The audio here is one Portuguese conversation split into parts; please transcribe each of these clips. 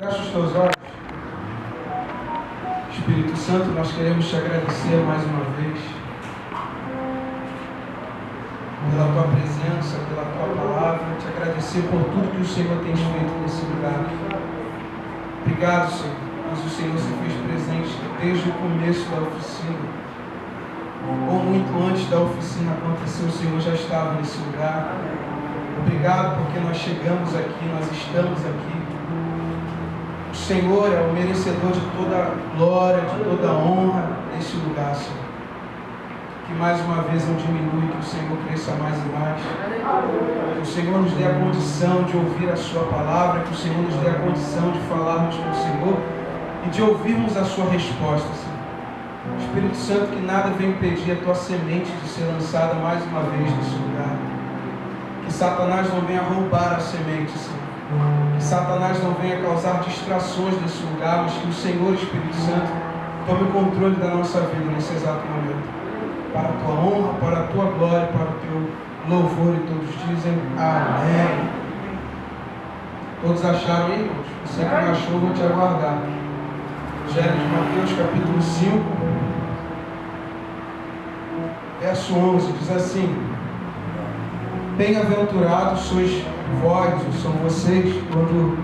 Fecha os teus olhos. Espírito Santo, nós queremos te agradecer mais uma vez pela tua presença, pela tua palavra, te agradecer por tudo que o Senhor tem feito nesse lugar. Obrigado, Senhor, pois o Senhor se fez presente desde o começo da oficina, ou muito antes da oficina acontecer, o Senhor já estava nesse lugar. Obrigado porque nós chegamos aqui, nós estamos aqui. O Senhor é o merecedor de toda a glória, de toda a honra nesse lugar, Senhor. Que mais uma vez não diminui, que o Senhor cresça mais e mais. Que o Senhor nos dê a condição de ouvir a sua palavra, que o Senhor nos dê a condição de falarmos com o Senhor e de ouvirmos a sua resposta, Senhor. Espírito Santo, que nada venha impedir a tua semente de ser lançada mais uma vez nesse lugar. Que Satanás não venha roubar a semente, Senhor. Que Satanás não venha causar distrações nesse lugar, mas que o Senhor, Espírito Santo, tome o controle da nossa vida nesse exato momento. Para a tua honra, para a tua glória, para o teu louvor, e todos dizem amém. Todos acharam aí, irmãos? Você que não achou, vou te aguardar. Evangelho de Mateus, capítulo 5, verso 11, diz assim: Bem-aventurados sois vós, ou são vocês, quando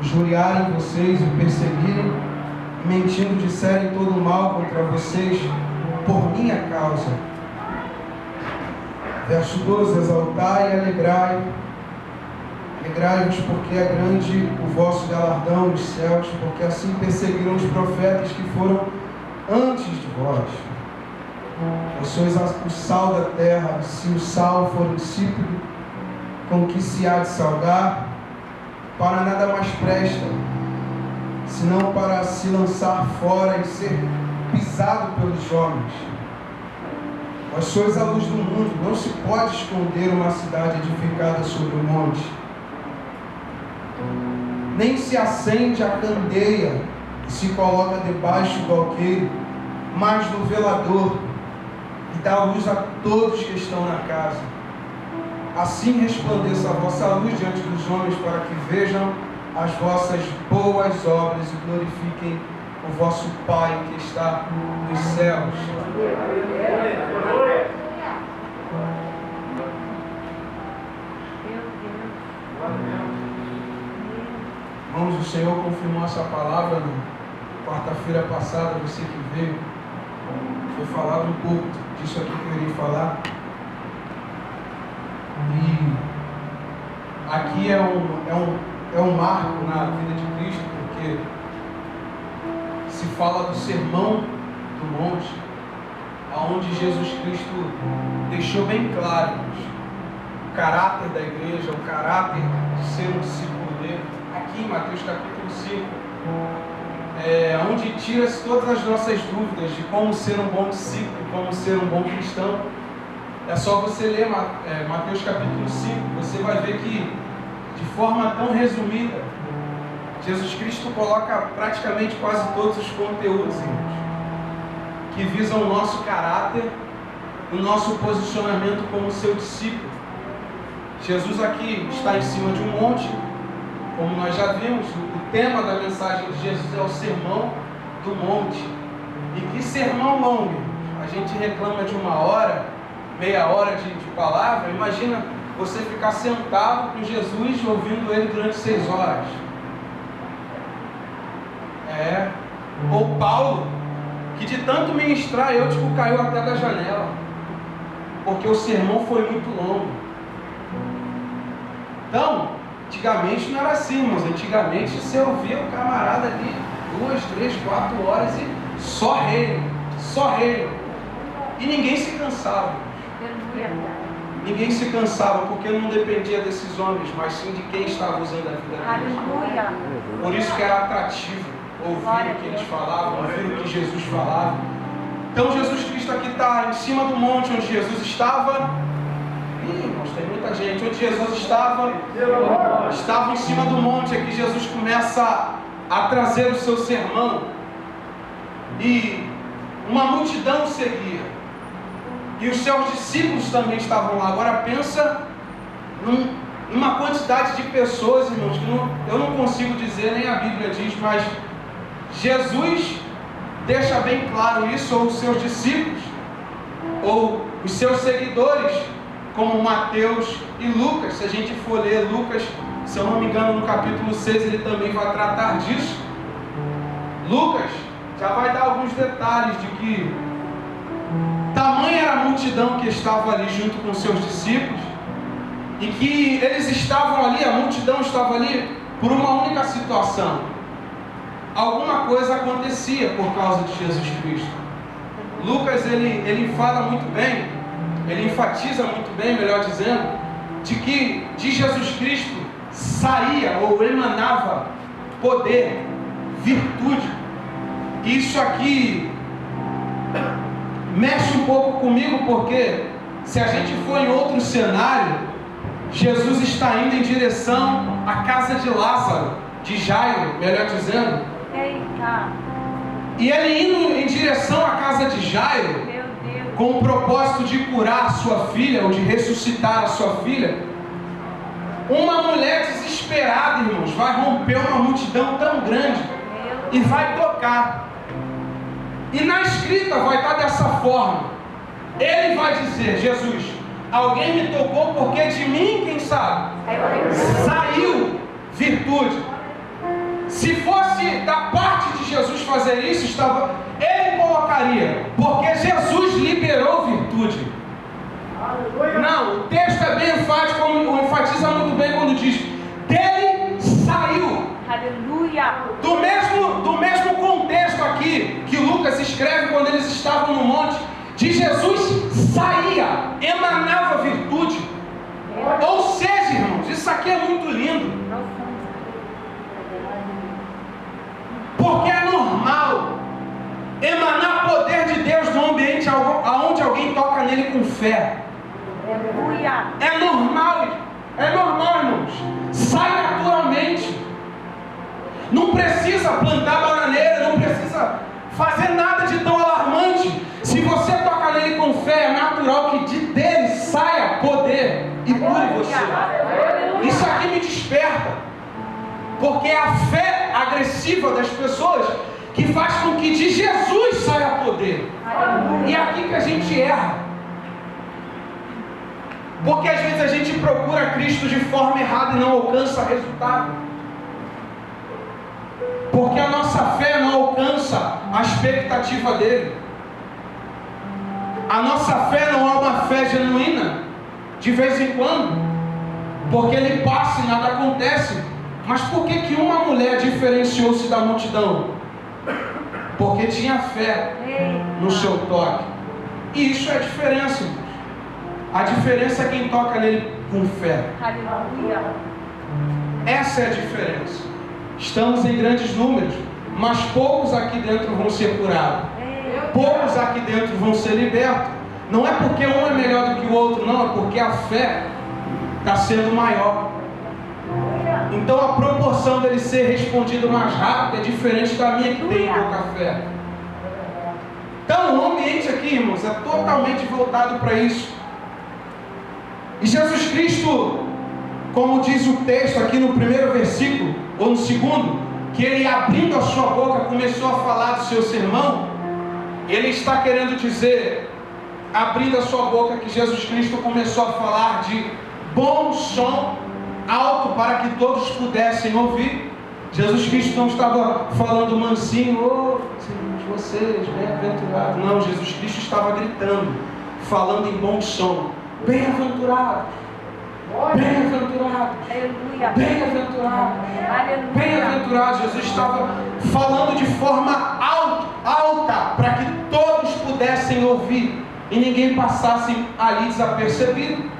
injuriarem vocês e perseguirem, mentindo disserem todo o mal contra vocês, por minha causa. Verso 12: Exaltai e alegrai, alegrai-vos, porque é grande o vosso galardão nos céus, porque assim perseguiram os profetas que foram antes de vós. Vós sois o sal da terra. Se o sal for insípido, com que se há de salgar? Para nada mais presta, senão para se lançar fora e ser pisado pelos homens. Vós sois a luz do mundo. Não se pode esconder uma cidade edificada sobre o monte. Nem se acende a candeia e se coloca debaixo do alqueire, mas no velador, e dá luz a todos que estão na casa. Assim resplandeça a vossa luz diante dos homens, para que vejam as vossas boas obras e glorifiquem o vosso Pai que está nos céus. Irmãos, o Senhor confirmou essa palavra na quarta-feira passada. Você que veio, foi falado um pouco disso aqui que eu iria falar. E aqui é um marco na vida de Cristo, porque se fala do sermão do monte, onde Jesus Cristo deixou bem claro o caráter da igreja, o caráter de ser um discípulo dele. Aqui em Mateus capítulo 5, onde tira-se todas as nossas dúvidas de como ser um bom discípulo, como ser um bom cristão. É só você ler Mateus capítulo 5, você vai ver que, de forma tão resumida, Jesus Cristo coloca praticamente quase todos os conteúdos, irmãos, que visam o nosso caráter, o nosso posicionamento como seu discípulo. Jesus aqui está em cima de um monte, como nós já vimos. O tema da mensagem de Jesus é o sermão do monte. E que sermão longo! A gente reclama de 1 hora, meia hora de palavra. Imagina você ficar sentado com Jesus ouvindo ele durante 6 horas. Ou Paulo, que de tanto ministrar, caiu até da janela, porque o sermão foi muito longo. Então, antigamente não era assim, mas antigamente você ouvia o camarada ali 2, 3, 4 horas e só reino. E ninguém se cansava. Ninguém se cansava, porque não dependia desses homens, mas sim de quem estava usando a vida deles. Por isso que era atrativo ouvir o que eles falavam, ouvir o que Jesus falava. Então Jesus Cristo aqui está em cima do monte onde Jesus estava. Irmãos, tem muita gente. Onde Jesus estava em cima do monte. Aqui Jesus começa a trazer o seu sermão, e uma multidão seguia, e os seus discípulos também estavam lá. Agora pensa numa quantidade de pessoas, irmãos, que eu não consigo dizer, nem a Bíblia diz, mas Jesus deixa bem claro isso, ou os seus discípulos, ou os seus seguidores, como Mateus e Lucas. Se a gente for ler Lucas, se eu não me engano, no capítulo 6, ele também vai tratar disso. Lucas já vai dar alguns detalhes de que tamanha era a multidão que estava ali junto com seus discípulos, e que eles estavam ali, a multidão estava ali por uma única situação. Alguma coisa acontecia por causa de Jesus Cristo. Lucas, ele fala muito bem, ele enfatiza muito bem, melhor dizendo, de que de Jesus Cristo saía ou emanava poder, virtude. Isso aqui mexe um pouco comigo, porque se a gente for em outro cenário, Jesus está indo em direção à casa de Lázaro, de Jairo, melhor dizendo. Eita. E ele indo em direção à casa de Jairo, com o propósito de curar a sua filha, ou de ressuscitar a sua filha, uma mulher desesperada, irmãos, vai romper uma multidão tão grande e vai tocar. E na escrita vai estar dessa forma. Ele vai dizer, Jesus, alguém me tocou porque de mim, quem sabe, saiu virtude. Se fosse da parte de Jesus fazer isso, ele colocaria, porque Jesus liberou virtude. Não, o texto é bem enfático, enfatiza muito bem quando diz, dele saiu. Aleluia. Do mesmo contexto aqui que Lucas escreve quando eles estavam no monte, de Jesus saía, emanava virtude. Ou seja, irmãos, isso aqui é muito lindo. Porque é normal emanar poder de Deus no ambiente onde alguém toca nele com fé. É normal, irmãos. Sai naturalmente. Não precisa plantar bananeira, não precisa fazer nada de tão alarmante. Se você toca nele com fé, é natural que dele saia poder e cure você. Isso aqui me desperta, porque é a fé agressiva das pessoas que faz com que de Jesus saia poder. E é aqui que a gente erra, porque às vezes a gente procura Cristo de forma errada e não alcança resultado. Porque a nossa fé não alcança a expectativa dele. A nossa fé não é uma fé genuína, de vez em quando, porque ele passa e nada acontece. Mas por que uma mulher diferenciou-se da multidão? Porque tinha fé no seu toque. E isso é a diferença, irmãos. A diferença é quem toca nele com fé. Aleluia. Essa é a diferença. Estamos em grandes números, mas poucos aqui dentro vão ser curados. Poucos aqui dentro vão ser libertos. Não é porque um é melhor do que o outro, não. É porque a fé está sendo maior. Então a proporção dele ser respondido mais rápido é diferente da minha, que tem pouca fé. Então o ambiente aqui, irmãos, é totalmente voltado para isso. E Jesus Cristo, como diz o texto aqui no primeiro versículo, ou no segundo, que ele abrindo a sua boca começou a falar do seu sermão, ele está querendo dizer, abrindo a sua boca, que Jesus Cristo começou a falar de bom som alto para que todos pudessem ouvir. Jesus Cristo não estava falando mansinho, vocês, bem-aventurados. Não, Jesus Cristo estava gritando, falando em bom som, bem-aventurados. Bem-aventurados, bem-aventurados, bem-aventurados. Jesus estava falando de forma alta para que todos pudessem ouvir e ninguém passasse ali desapercebido,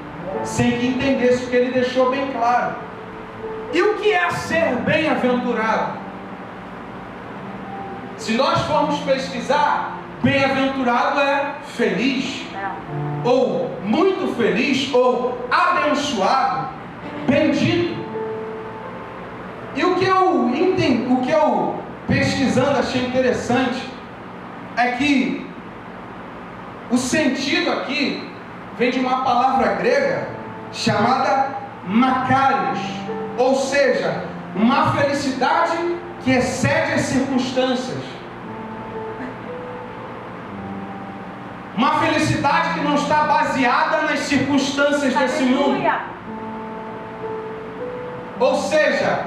sem que entendesse, porque ele deixou bem claro. E o que é ser bem-aventurado? Se nós formos pesquisar, bem-aventurado é feliz, ou muito feliz, ou abençoado, bendito. E o que eu pesquisando achei interessante é que o sentido aqui vem de uma palavra grega chamada Macarios, ou seja, uma felicidade que excede as circunstâncias. Uma felicidade que não está baseada nas circunstâncias desse mundo. Ou seja,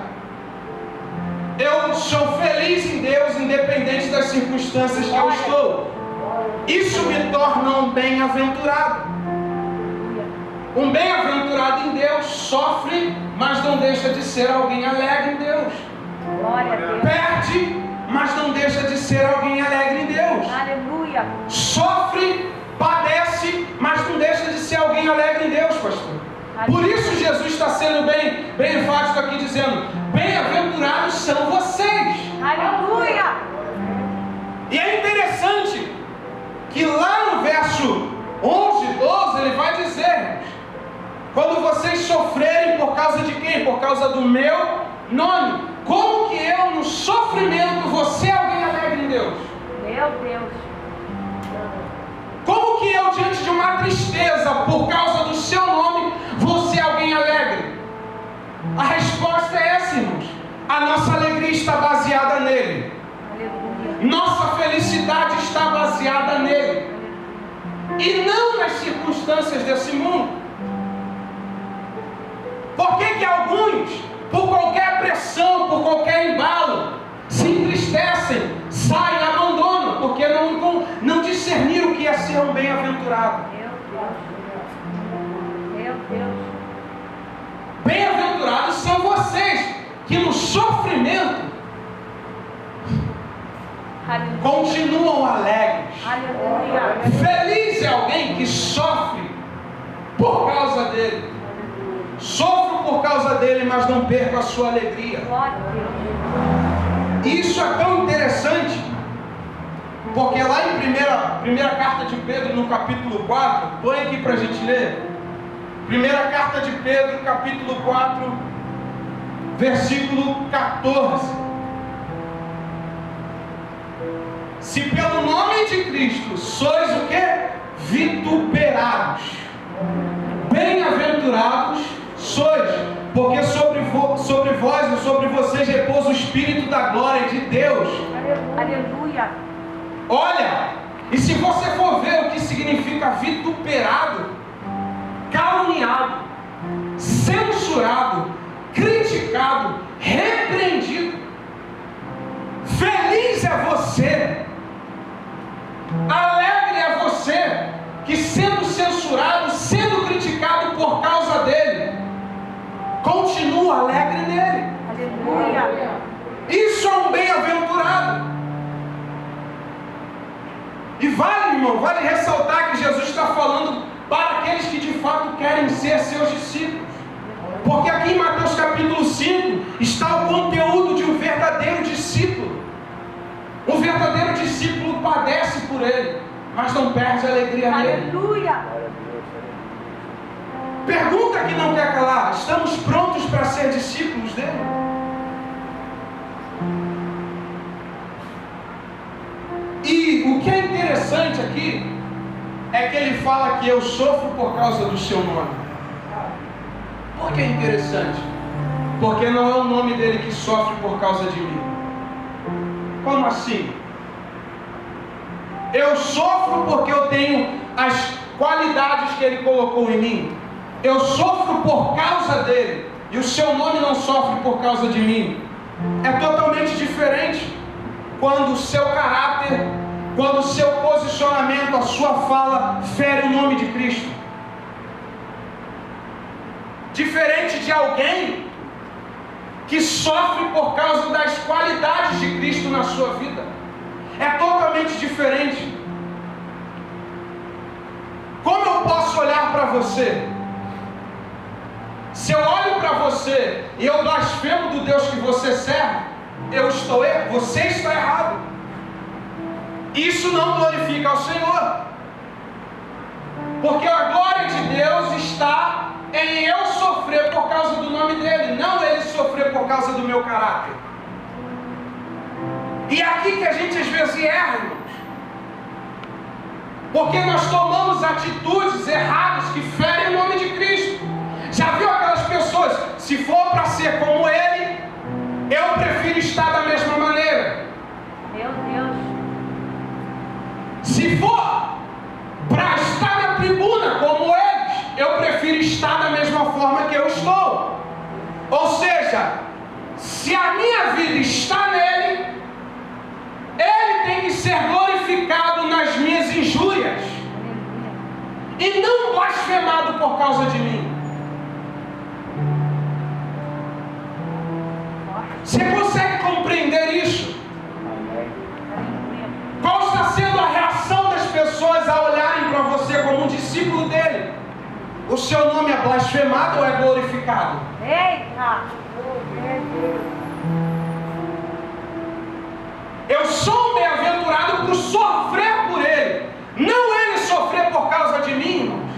eu sou feliz em Deus, independente das circunstâncias que eu estou. Isso me torna um bem-aventurado. Um bem-aventurado em Deus sofre, mas não deixa de ser alguém alegre em Deus. Perde, mas não deixa de ser alguém alegre em Deus. Aleluia. Sofre, padece, mas não deixa de ser alguém alegre em Deus, pastor. Por isso Jesus está sendo bem enfático aqui, dizendo: bem-aventurados são vocês. Aleluia. E é interessante que lá no verso 11, 12, ele vai dizer: quando vocês sofrerem por causa de quem? Por causa do meu nome. Como que eu, no sofrimento, vou ser alguém alegre em Deus? Meu Deus. Como que eu, diante de uma tristeza, por causa do seu nome, vou ser alguém alegre? A resposta é essa, irmãos. A nossa alegria está baseada nele. Aleluia. Nossa felicidade está baseada nele. E não nas circunstâncias desse mundo. Por que alguns, por qualquer pressão, por qualquer embalo, se entristecem, saem, abandonam, porque não discerniram o que é ser um bem-aventurado? Meu Deus. Bem-aventurados são vocês que no sofrimento continuam alegres. Aleluia. Feliz é alguém que sofre por causa dele. Sofro por causa dele, mas não perco a sua alegria. Glória a Deus. Isso é tão interessante, porque lá em primeira carta de Pedro, no capítulo 4, põe aqui para a gente ler. Primeira carta de Pedro, capítulo 4, versículo 14. Se pelo nome de Cristo sois o quê? Vituperados. Bem-aventurados sois, porque sobre vós e sobre vocês repousa o Espírito da glória de Deus. Aleluia. Olha, e se você for ver o que significa vituperado, caluniado, censurado, criticado, repreendido. Feliz é você, alegre é você, que sendo censurado, sendo criticado por causa dele, continua alegre nele. Aleluia. Isso é um bem-aventurado. E vale, irmão, vale ressaltar que Jesus está falando para aqueles que de fato querem ser seus discípulos. Porque aqui em Mateus capítulo 5 está o conteúdo de um verdadeiro discípulo. Um verdadeiro discípulo padece por ele, mas não perde a alegria nele. Aleluia. Pergunta que não quer calar: estamos prontos para ser discípulos dele? E o que é interessante aqui é que ele fala que eu sofro por causa do seu nome. Por que é interessante? Porque não é o nome dele que sofre por causa de mim. Como assim? Eu sofro porque eu tenho as qualidades que ele colocou em mim. Eu sofro por causa dele. E o seu nome não sofre por causa de mim. É totalmente diferente quando o seu caráter, quando o seu posicionamento, a sua fala fere o nome de Cristo. Diferente de alguém que sofre por causa das qualidades de Cristo na sua vida. É totalmente diferente. Como eu posso olhar para você? Se eu olho para você e eu blasfemo do Deus que você serve, você está errado. Isso não glorifica ao Senhor. Porque a glória de Deus está em eu sofrer por causa do nome dele, não ele sofrer por causa do meu caráter. E é aqui que a gente às vezes erra, irmãos. Porque nós tomamos atitudes erradas que ferem o nome de Cristo. Já viu aquelas pessoas Ou seja, se a minha vida está nele, ele tem que ser glorificado nas minhas injúrias e não blasfemado por causa de mim. Você consegue compreender isso? Qual está sendo a reação das pessoas a olharem para você como um discípulo dele? O seu nome é blasfemado ou é glorificado? Eita! Eu sou um bem-aventurado por sofrer por ele, não ele sofrer por causa de mim, irmãos.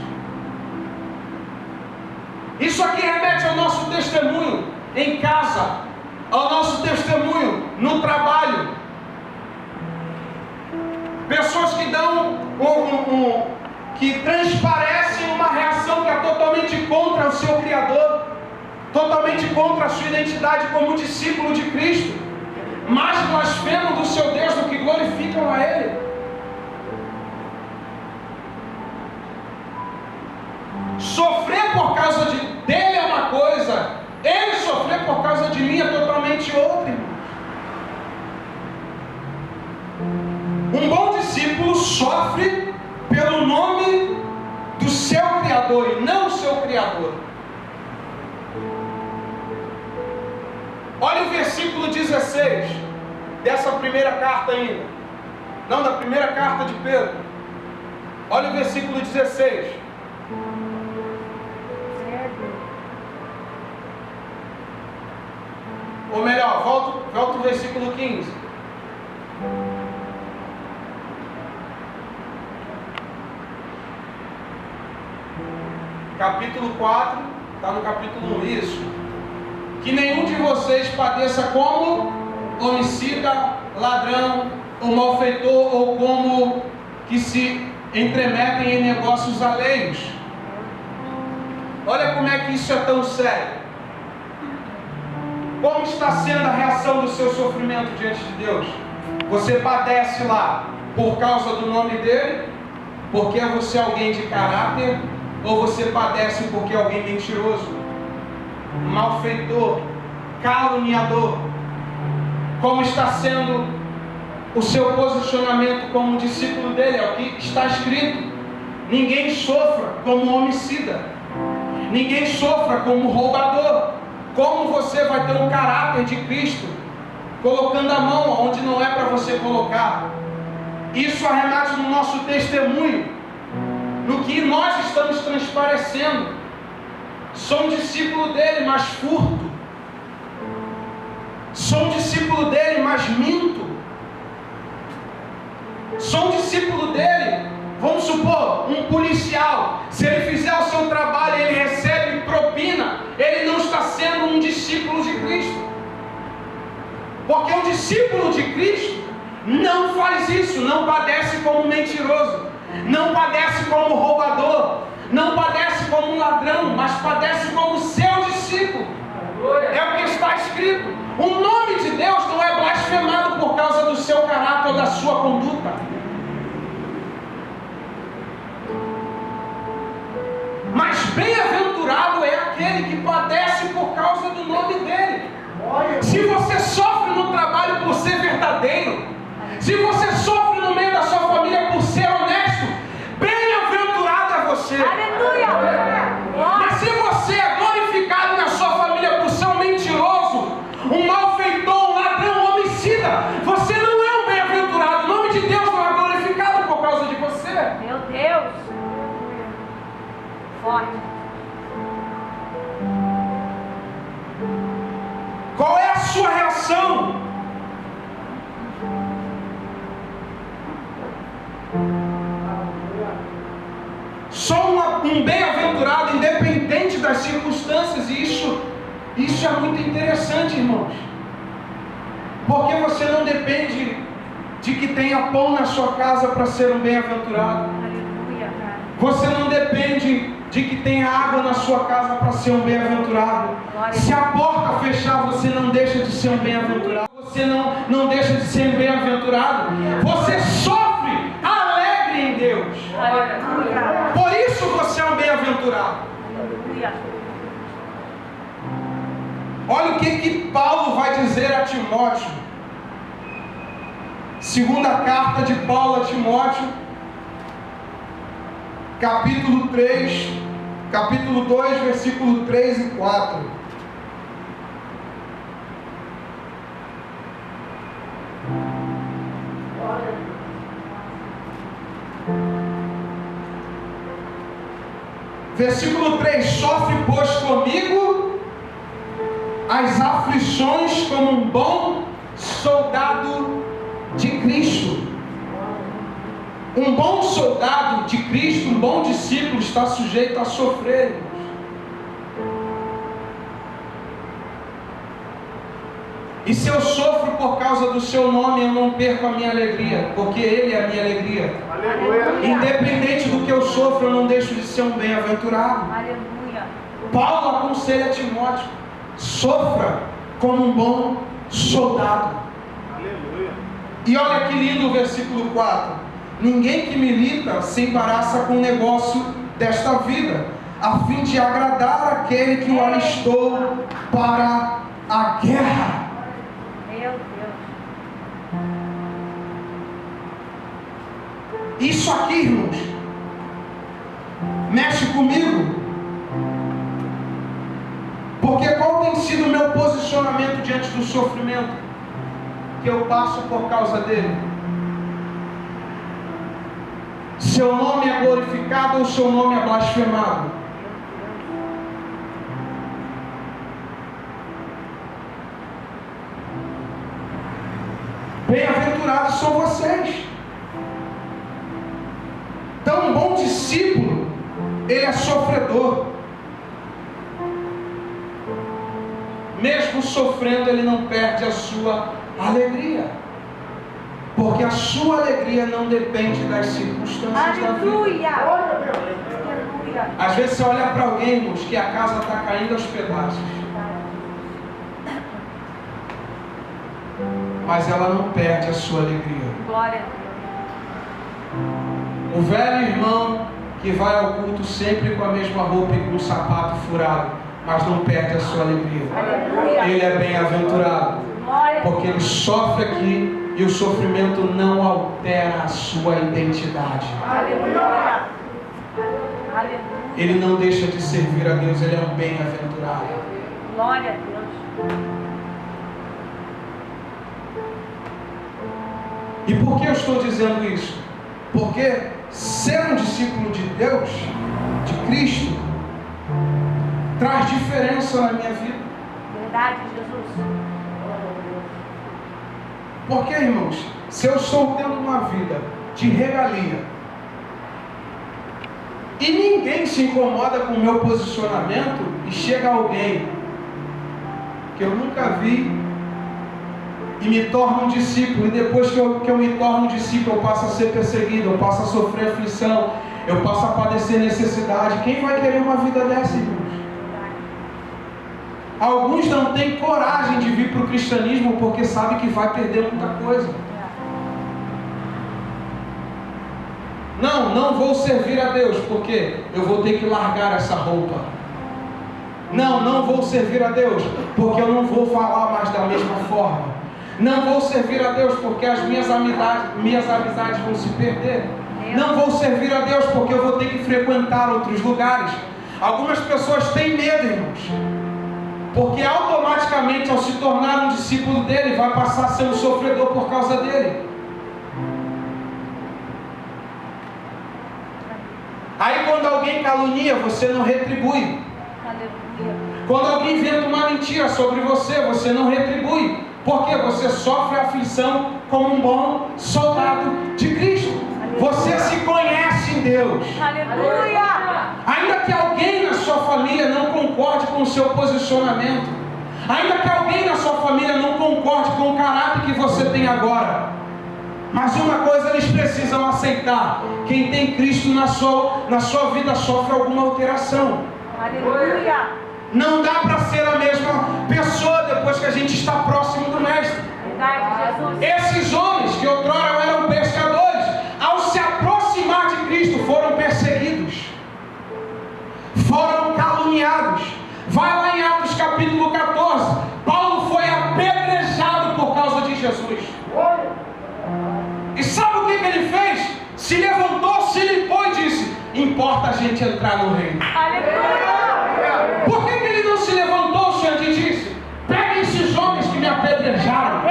Isso aqui remete ao nosso testemunho em casa, ao nosso testemunho no trabalho. Pessoas que dão que transparecem uma reação que é totalmente contra o seu Criador, totalmente contra a sua identidade como discípulo de Cristo, mais blasfemam do seu Deus do que glorificam a Ele. Sofrer por causa dele é uma coisa, ele sofrer por causa de mim é totalmente outra, irmãos. Um bom discípulo sofre pelo nome do seu Criador e não o seu Criador. Olha o versículo 16 dessa primeira carta ainda. Não, da primeira carta de Pedro. Olha o versículo 16. Ou melhor, volta o versículo 15. Capítulo 4, está no capítulo 1, isso. Que nenhum de vocês padeça como homicida, ladrão, ou malfeitor, ou como que se entremetem em negócios alheios. Olha como é que isso é tão sério. Como está sendo a reação do seu sofrimento diante de Deus? Você padece lá por causa do nome dele? Porque você é alguém de caráter? Ou você padece porque é alguém mentiroso, malfeitor, caluniador? Como está sendo o seu posicionamento como discípulo dele? É o que está escrito. Ninguém sofra como homicida, ninguém sofra como roubador. Como você vai ter um caráter de Cristo, colocando a mão onde não é para você colocar? Isso arremate no nosso testemunho, no que nós estamos transparecendo. Sou um discípulo dele, mas furto. Sou um discípulo dele, mas minto. Sou um discípulo dele, vamos supor, um policial. Se ele fizer o seu trabalho e ele recebe propina, ele não está sendo um discípulo de Cristo. Porque um discípulo de Cristo não faz isso, não padece como mentiroso, não padece como roubador, não padece como um ladrão, mas padece como seu discípulo. É o que está escrito. O nome de Deus não é blasfemado por causa do seu caráter ou da sua conduta. Mas bem-aventurado é aquele que padece por causa do nome dele. Se você sofre no trabalho por ser verdadeiro, se você sofre no meio da sua família por ser honesto, bem-aventurado é você. Aleluia! Mas se você é glorificado na sua família por ser um mentiroso, um malfeitor, um ladrão, um homicida, você não é um bem-aventurado. O nome de Deus não é glorificado por causa de você. Meu Deus! Forte. Qual é a sua reação? Sou um bem-aventurado independente das circunstâncias, e isso é muito interessante, irmãos. Porque você não depende de que tenha pão na sua casa para ser um bem-aventurado. Aleluia, cara. Você não depende de que tenha água na sua casa para ser um bem-aventurado. Se a porta fechar, você não deixa de ser um bem-aventurado. Você não deixa de ser um bem-aventurado. Você sofre alegre em Deus. Aleluia. Por isso você é um bem-aventurado. Aleluia. Olha o que Paulo vai dizer a Timóteo. Segunda carta de Paulo a Timóteo, capítulo 2, versículo 3 e 4. Versículo 3: sofre, pois, comigo as aflições como um bom soldado de Cristo. Um bom soldado de Cristo, um bom discípulo, está sujeito a sofrer. E se eu sofro por causa do seu nome, eu não perco a minha alegria, porque Ele é a minha alegria. Aleluia. Independente do que eu sofro, eu não deixo de ser um bem-aventurado. Aleluia. Paulo aconselha a Timóteo: sofra como um bom soldado. Aleluia. E olha que lindo o versículo 4: ninguém que milita se embaraça com o negócio desta vida, a fim de agradar aquele que o alistou para a guerra. Meu Deus. Isso aqui, irmãos, mexe comigo. Porque qual tem sido o meu posicionamento diante do sofrimento que eu passo por causa dele? Seu nome é glorificado ou seu nome é blasfemado? Bem-aventurados são vocês. Então, um bom discípulo, ele é sofredor. Mesmo sofrendo, ele não perde a sua alegria. Porque a sua alegria não depende das circunstâncias da vida. Aleluia. Às vezes você olha para alguém, irmãos, que a casa está caindo aos pedaços, mas ela não perde a sua alegria. Glória a Deus. O velho irmão que vai ao culto sempre com a mesma roupa e com o sapato furado, mas não perde a sua alegria. Aleluia. Ele é bem-aventurado, Glória a Deus. porque ele sofre aqui e o sofrimento não altera a sua identidade. Aleluia. Aleluia. Ele não deixa de servir a Deus, ele é um bem-aventurado. Glória a Deus. E por que eu estou dizendo isso? Porque ser um discípulo de Deus, de Cristo, traz diferença na minha vida. Verdade, Jesus. Porque, irmãos, se eu estou tendo uma vida de regalia e ninguém se incomoda com o meu posicionamento e chega alguém que eu nunca vi e me torna um discípulo, e depois que eu me torno um discípulo, eu passo a ser perseguido, eu passo a sofrer aflição, eu passo a padecer necessidade. Quem vai querer uma vida dessa, irmãos? Alguns não têm coragem de vir para o cristianismo porque sabem que vai perder muita coisa. Não vou servir a Deus porque eu vou ter que largar essa roupa. Não vou servir a Deus porque eu não vou falar mais da mesma forma. Não vou servir a Deus porque as minhas amizades vão se perder. Não vou servir a Deus porque eu vou ter que frequentar outros lugares. Algumas pessoas têm medo, irmãos, porque automaticamente, ao se tornar um discípulo dele, vai passar a ser um sofredor por causa dele. Aí quando alguém calunia, você não retribui. Aleluia. Quando alguém inventa uma mentira sobre você, você não retribui. Porque você sofre aflição como um bom soldado de Cristo. Você se conhece em Deus. Aleluia. Ainda que alguém na sua família não concorde com o seu posicionamento, ainda que alguém na sua família não concorde com o caráter que você tem agora, mas uma coisa eles precisam aceitar: quem tem Cristo na sua vida sofre alguma alteração. Aleluia. Não dá para ser a mesma pessoa depois que a gente está próximo do Mestre. Verdade, Jesus. Esses homens que outrora eram pescadores, ao se aproximar de Cristo, foram perseguidos, foram caluniados. Vai lá em Atos capítulo 14, se levantou, se limpou e disse: importa a gente entrar no reino. Aleluia! Por que ele não se levantou, Senhor, e disse: peguem esses homens que me apedrejaram,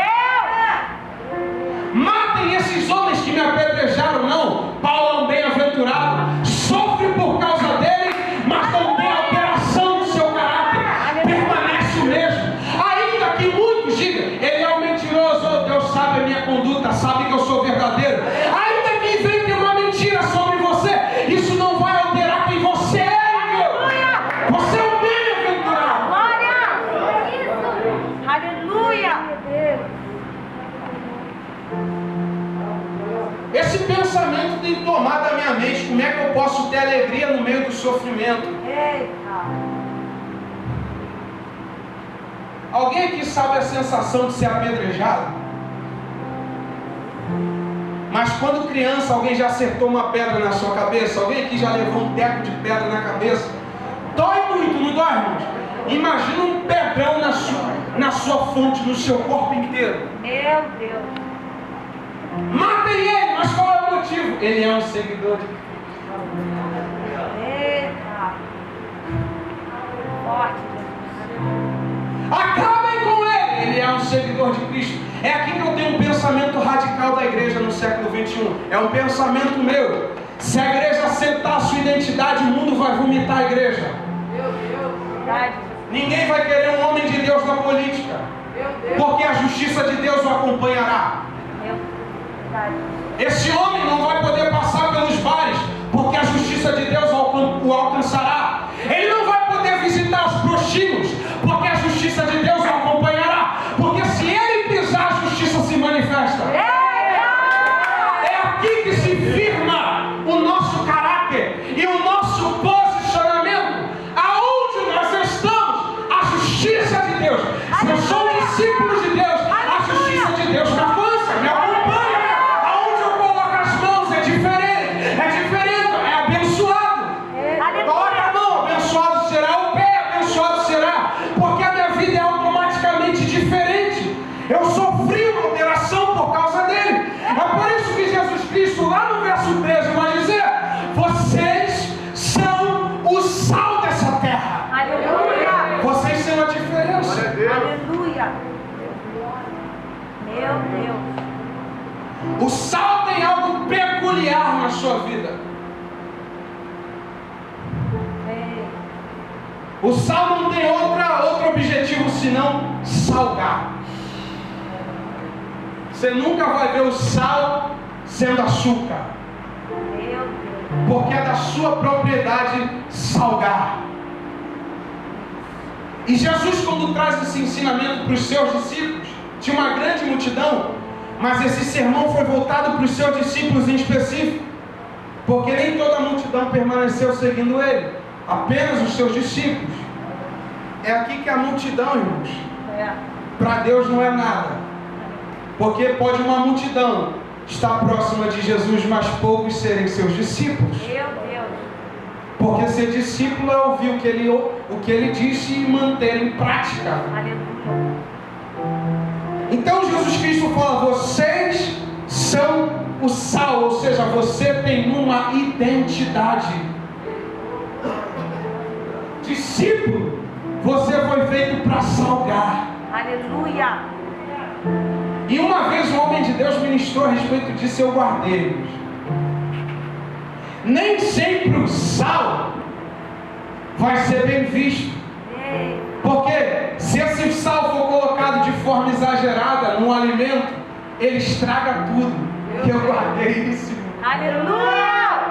matem esses homens que me apedrejaram? Não, Paulo é um bem-aventurado, sofre por causa dele, mas não tem alteração no seu caráter, permanece o mesmo. Ainda que muitos digam: ele é um mentiroso, Deus sabe a minha conduta, sabe que eu sou verdadeiro. Ainda que inventem uma mentira sobre você, isso não vai alterar quem você é. Você é um bem-aventurado. Glória! Aleluia! Esse pensamento tem tomado a minha mente. Como é que eu posso ter alegria no meio do sofrimento? Eita! Alguém aqui sabe a sensação de ser apedrejado? Mas quando criança, alguém já acertou uma pedra na sua cabeça? Alguém aqui já levou um teco de pedra na cabeça? Dói muito, não dói, irmãos? Imagina um pedrão na sua fonte, no seu corpo inteiro. Meu Deus! Matem ele, mas qual é o motivo? Ele é um seguidor de Cristo. Eita! Forte, Jesus! Acabem com ele! Ele é um seguidor de Cristo. É aqui que eu tenho um pensamento radical da igreja no século XXI. É um pensamento meu. Se a igreja aceitar a sua identidade, o mundo vai vomitar a igreja. Meu Deus! Verdade. Ninguém vai querer um homem de Deus na política, porque a justiça de Deus o acompanhará. Esse homem não vai poder passar pelos bares, porque a justiça de Deus o alcançará. Ele não vai poder visitar os prostíbulos, porque a justiça de Deus o acompanhará. Porque se ele pisar, a justiça se manifesta. É aqui que se firma o nosso caráter e o nosso posicionamento. Aonde nós estamos, a justiça de Deus. Se eu sou discípulo de Deus, a justiça de Deus me alcança, me acompanha. Aonde eu coloco as mãos é diferente, é abençoado. Coloca a mão, abençoado será, o pé, abençoado será, porque a minha vida é automaticamente diferente. Eu sofri uma alteração por causa dele. É por isso que Jesus Cristo, lá no verso 13, vai dizer: vocês são o sal dessa terra. Aleluia! Vocês são a diferença. Aleluia! Meu Deus! O sal tem algo peculiar na sua vida. O sal não tem outro objetivo senão salgar. Você nunca vai ver o sal sendo açúcar, Meu Deus! porque é da sua propriedade salgar. E Jesus, quando traz esse ensinamento para os seus discípulos, tinha uma grande multidão, mas esse sermão foi voltado para os seus discípulos em específico, porque nem toda a multidão permaneceu seguindo ele, apenas os seus discípulos. É aqui que a multidão, irmãos, para Deus não é nada, porque pode uma multidão estar próxima de Jesus, mas poucos serem seus discípulos. Meu Deus! Porque ser discípulo é ouvir o que ele disse e manter em prática. Aleluia! Então Jesus Cristo fala: vocês são o sal, ou seja, você tem uma identidade. Discípulo, você foi feito para salgar. Aleluia! E uma vez um homem de Deus ministrou a respeito disso, eu guardei. Nem sempre o sal vai ser bem visto. Porque se esse sal for colocado de forma exagerada num alimento, ele estraga tudo. Eu guardei isso. Aleluia!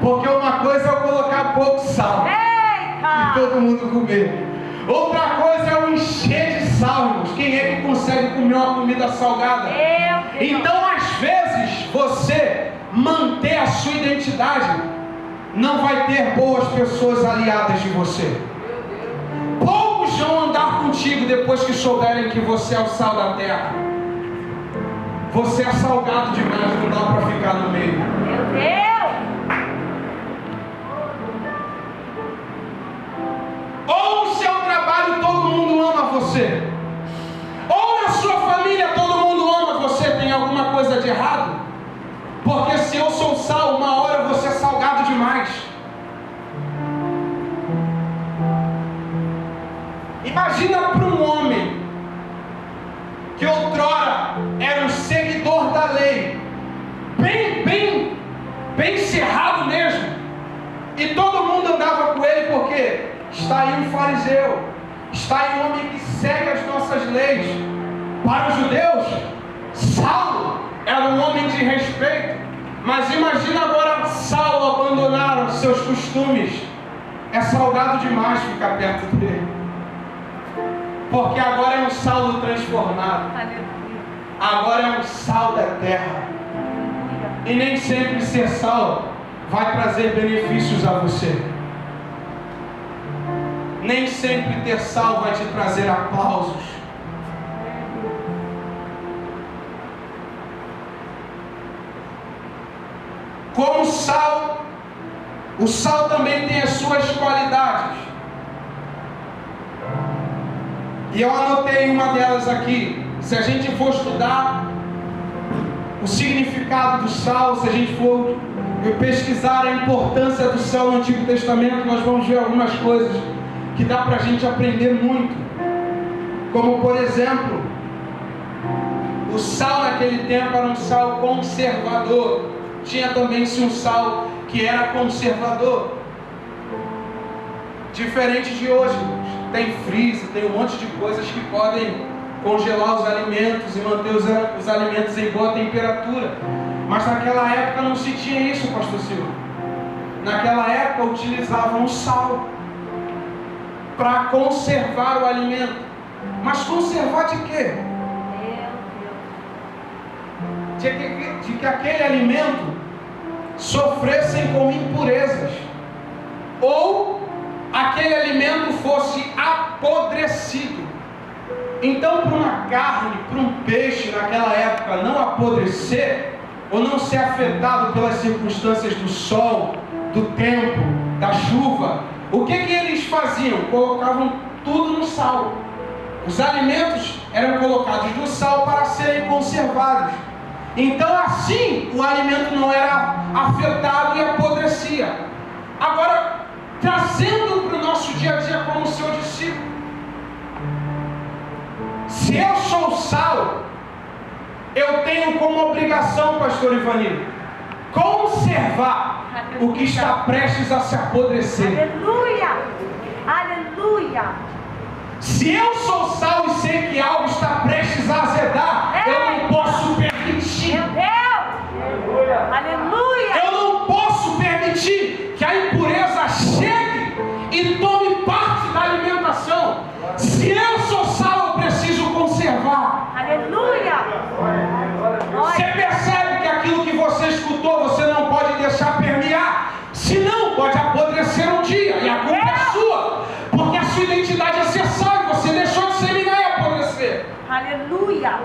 Porque uma coisa é eu colocar pouco sal e todo mundo comer. Outra coisa é eu encher de sal, irmãos. Quem é que consegue comer uma comida salgada? Então, às vezes, você manter a sua identidade, não vai ter boas pessoas aliadas de você. Poucos vão andar contigo depois que souberem que você é o sal da terra. Você é salgado demais, não dá para ficar no meio. Meu Deus! Ou no seu trabalho todo mundo ama você, ou na sua família todo mundo ama você, tem alguma coisa de errado? Porque Imagina para um homem que outrora era um seguidor da lei, bem cerrado mesmo, e todo mundo andava com ele, porque está aí um fariseu, está aí um homem que segue as nossas leis. Para os judeus, Saulo era um homem de respeito, mas imagina agora Saulo abandonar os seus costumes. É salgado demais ficar perto dele, porque agora é um Saulo transformado, agora é um sal da terra, e nem sempre ser sal vai trazer benefícios a você. Nem sempre ter sal vai te trazer aplausos. Como sal, o sal também tem as suas qualidades. E eu anotei uma delas aqui. Se a gente for estudar o significado do sal, se a gente for pesquisar a importância do sal no Antigo Testamento, nós vamos ver algumas coisas que dá para a gente aprender muito. Como, por exemplo, o sal naquele tempo era um sal conservador. Tinha também um sal que era conservador, diferente de hoje. Tem freezer, tem um monte de coisas que podem congelar os alimentos e manter os alimentos em boa temperatura. Mas naquela época não se tinha isso, pastor Silvio. Naquela época utilizavam o sal para conservar o alimento. Mas conservar de quê? De que aquele alimento sofressem com impurezas, ou aquele alimento fosse apodrecido. Então, para uma carne, para um peixe naquela época não apodrecer, ou não ser afetado pelas circunstâncias do sol, do tempo, da chuva, o que eles faziam? Colocavam tudo no sal. Os alimentos eram colocados no sal para serem conservados. Então assim o alimento não era afetado e apodrecia. Agora, trazendo para o nosso dia a dia como seu discípulo, se eu sou sal, eu tenho como obrigação, pastor Ivanildo, conservar o que está prestes a se apodrecer. Aleluia! Aleluia! Se eu sou sal e sei que algo está prestes a azedar, eu não posso permitir. Meu Deus! Aleluia! Eu não posso permitir que a impureza chegue e tome parte da alimentação. Se eu sou sal, eu preciso conservar. Aleluia! Você percebe que aquilo que você escutou, você não pode deixar permear, senão pode apodrecer um dia, e a culpa é sua, porque a sua identidade é ser sal, e você deixou de seminar e apodrecer. Aleluia!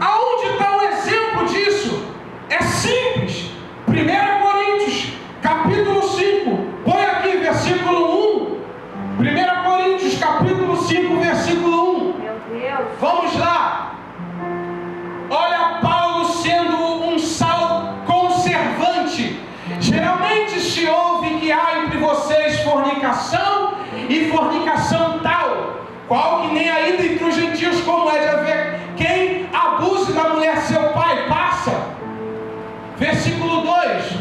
Aonde está o exemplo disso? É simples. 1 Coríntios, capítulo 5. Põe aqui, versículo 1. 1 Coríntios, capítulo 5, versículo 1. Meu Deus! Vamos lá. Olha Paulo sendo um sal conservante. Geralmente se ouve que há entre vocês fornicação e fornicação tal, qual que nem ainda entre os gentios, como é de haver quem abuse da mulher seu pai. Passa. Versículo 2.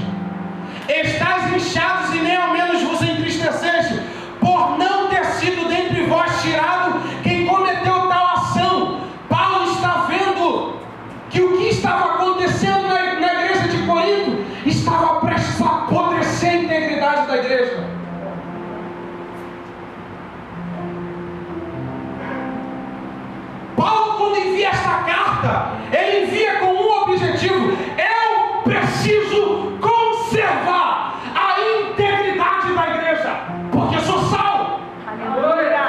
Estais inchados e nem ao menos vos entristeceste, por não ter sido dentre vós tirado quem cometeu tal ação. Paulo está vendo que o que estava acontecendo na igreja de Corinto estava prestes a apodrecer a integridade da igreja. Paulo, quando envia esta carta, ele envia com um objetivo: eu preciso conservar a integridade da igreja, porque eu sou sal. Aleluia!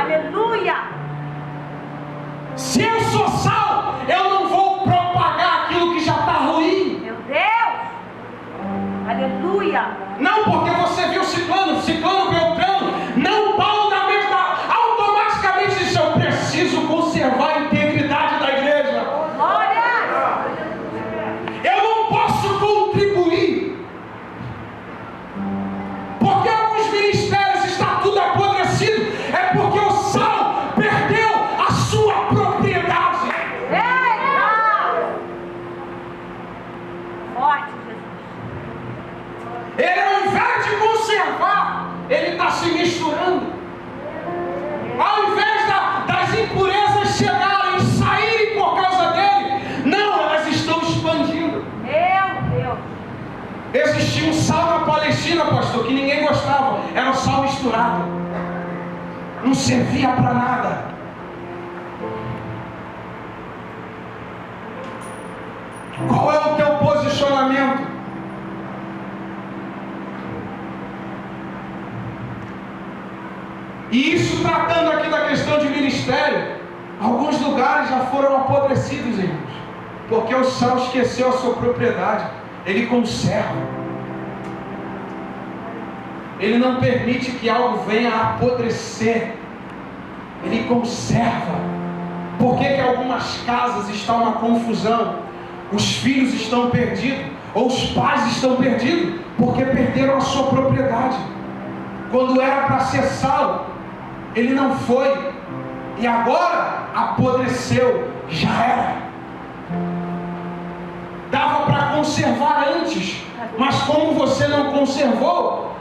Aleluia! Se eu sou sal, eu não vou propagar aquilo que já está ruim. Meu Deus! Aleluia! Não porque você viu ciclano, beltrano. Não, Paulo da mesma, automaticamente disse: eu preciso conservar a integridade da igreja. Glória! Eu não posso contribuir, porque alguns ministérios está tudo apodrecendo. Ele, ao invés de conservar, ele está se misturando. Ao invés das impurezas chegarem e saírem por causa dele, não, elas estão expandindo. Meu Deus. Existia um sal na Palestina, pastor, que ninguém gostava. Era um sal misturado. Não servia para nada. Qual é o teu posicionamento? E isso tratando aqui da questão de ministério, alguns lugares já foram apodrecidos, irmãos, porque o sal esqueceu a sua propriedade. Ele conserva. Ele não permite que algo venha a apodrecer. Ele conserva. Por que algumas casas estão uma confusão? Os filhos estão perdidos, ou os pais estão perdidos, porque perderam a sua propriedade. Quando era para ser sal, ele não foi, e agora apodreceu, já era. Dava para conservar antes, mas como você não conservou,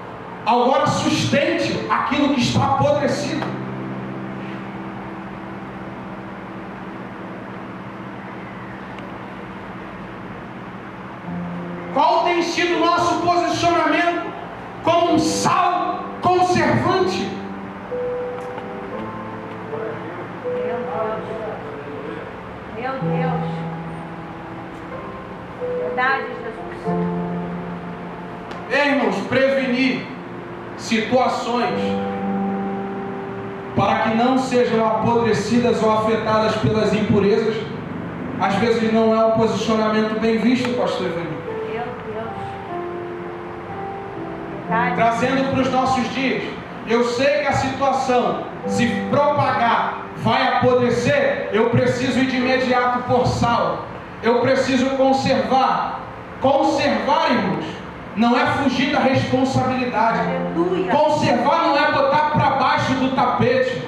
agora sustente aquilo que está apodrecido. Qual tem sido o nosso posicionamento como um sal conservante? Meu Deus. Verdade, Jesus. Irmãos, prevenir situações para que não sejam apodrecidas ou afetadas pelas impurezas, às vezes não é um posicionamento bem visto, pastor Evanildo. Meu Deus. Verdade. Trazendo para os nossos dias, eu sei que a situação, se propagar, vai apodrecer, eu preciso ir de imediato por sal. Eu preciso conservar. Conservar, irmãos, não é fugir da responsabilidade. Aleluia. Conservar não é botar para baixo do tapete.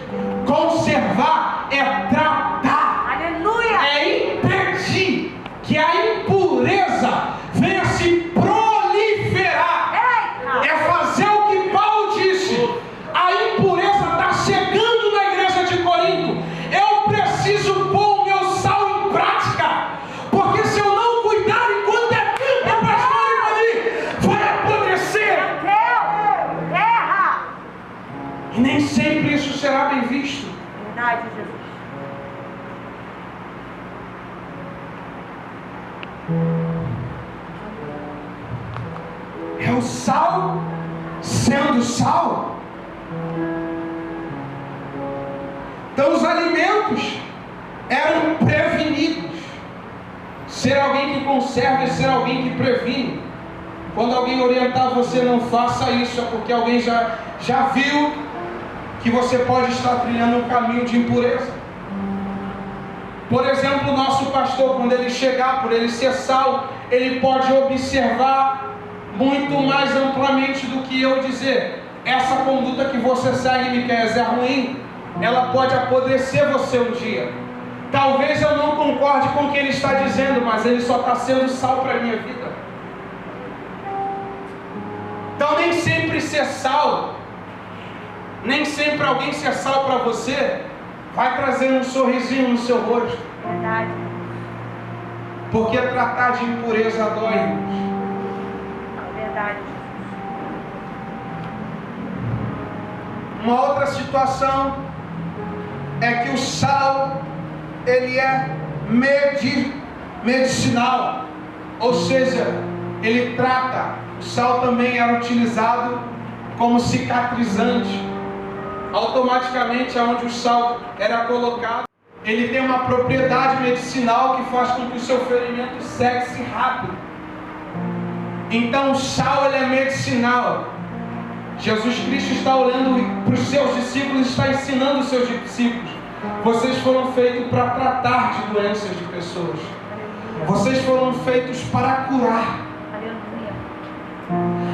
Conservar é tratar. Aleluia. É impedir que a impureza venha se proliferar. Eita. É fazer o que Paulo disse. A impureza está chegando na igreja de Corinto. Eu preciso pôr o meu sal em prática. Porque se eu não cuidar enquanto é tempo, pastor Ivani, vai apodrecer. Meu Deus. Terra. E nem sempre isso será bem visto. Verdade, Jesus. É o sal sendo sal. Então os alimentos eram prevenidos. Ser alguém que conserva e ser alguém que previne. Quando alguém orientar você, não faça isso, é porque alguém já viu que você pode estar trilhando um caminho de impureza. Por exemplo, o nosso pastor, quando ele chegar, por ele ser sal, ele pode observar muito mais amplamente do que eu dizer: essa conduta que você segue, Miqueias, é ruim, ela pode apodrecer você um dia. Talvez eu não concorde com o que ele está dizendo, mas ele só está sendo sal para a minha vida. Então nem sempre ser sal, nem sempre alguém ser sal para você vai trazer um sorrisinho no seu rosto. Verdade. Porque tratar de impureza dói, irmãos. Verdade. Uma outra situação é que o sal, ele é medicinal, ou seja, ele trata. O sal também era utilizado como cicatrizante. Automaticamente, aonde o sal era colocado, ele tem uma propriedade medicinal que faz com que o seu ferimento seque-se rápido. Então o sal, ele é medicinal. Jesus Cristo está olhando para os seus discípulos e está ensinando os seus discípulos: vocês foram feitos para tratar de doenças de pessoas. Vocês foram feitos para curar. Aleluia.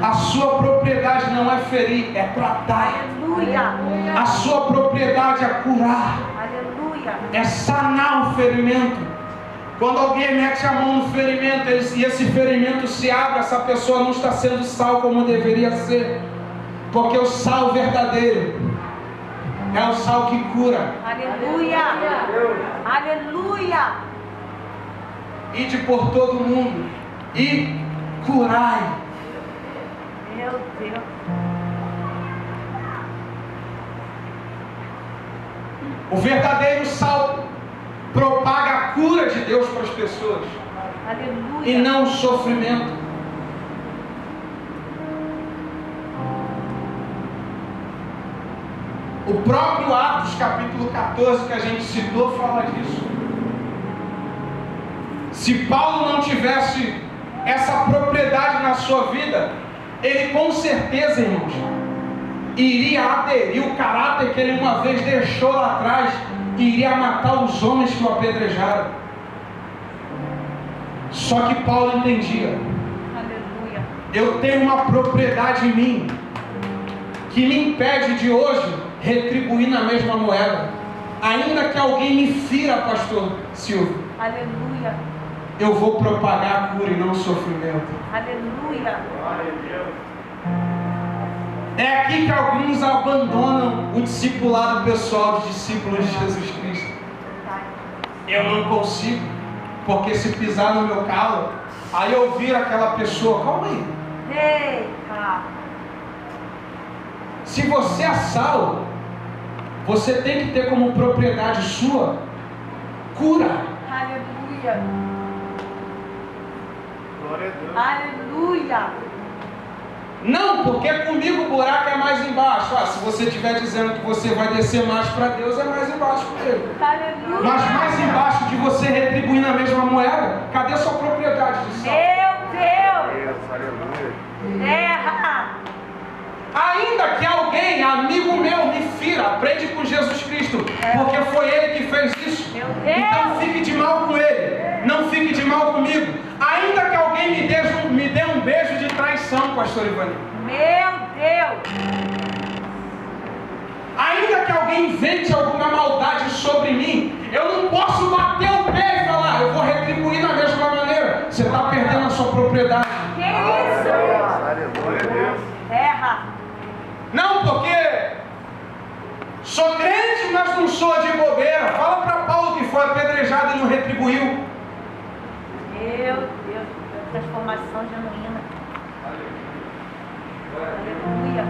A sua propriedade não é ferir, é tratar. Aleluia. A sua propriedade é curar, Aleluia. é sanar o ferimento. Quando alguém mete a mão no ferimento e esse ferimento se abre, essa pessoa não está sendo sal como deveria ser. Porque o sal verdadeiro é o sal que cura. Aleluia. Aleluia. Ide por todo mundo e curai. Meu Deus. O verdadeiro sal propaga a cura de Deus para as pessoas. Aleluia. E não o sofrimento. O próprio Atos capítulo 14 que a gente citou fala disso. Se Paulo não tivesse essa propriedade na sua vida, ele com certeza, irmãos, iria aderir o caráter que ele uma vez deixou lá atrás e iria matar os homens que o apedrejaram. Só que Paulo entendia. Aleluia. Eu tenho uma propriedade em mim que me impede de hoje retribuir na mesma moeda. Ainda que alguém me fira, pastor Silvio, Aleluia. eu vou propagar a cura e não o sofrimento. Aleluia. É aqui que alguns abandonam o discipulado pessoal de discípulos de Jesus Cristo. Eu não consigo, porque se pisar no meu calo, aí eu viro aquela pessoa. Calma aí. Eita. Se você é sal, você tem que ter como propriedade sua cura. Aleluia. Glória a Deus. Aleluia. Não, porque comigo o buraco é mais embaixo. Se você estiver dizendo que você vai descer mais para Deus, é mais embaixo com Ele. Aleluia. Mas mais embaixo de você retribuir na mesma moeda, cadê a sua propriedade de sal? Meu Deus. Isso, aleluia. Terra. Ainda que alguém, amigo meu, me fira, aprende com Jesus Cristo, porque foi Ele que fez isso. Meu Deus. Então fique de mal com Ele, não fique de mal comigo. Ainda que alguém me dê um beijo de traição, pastor Ivani. Meu Deus. Ainda que alguém invente alguma maldade sobre mim, eu não posso bater o pé e falar, eu vou retribuir da mesma maneira. Você está perdendo a sua propriedade. Que isso? Aleluia. Terra. Não, porque sou crente, mas não sou de bobeira. Fala para Paulo que foi apedrejado e não retribuiu. Meu Deus. Transformação genuína. Aleluia.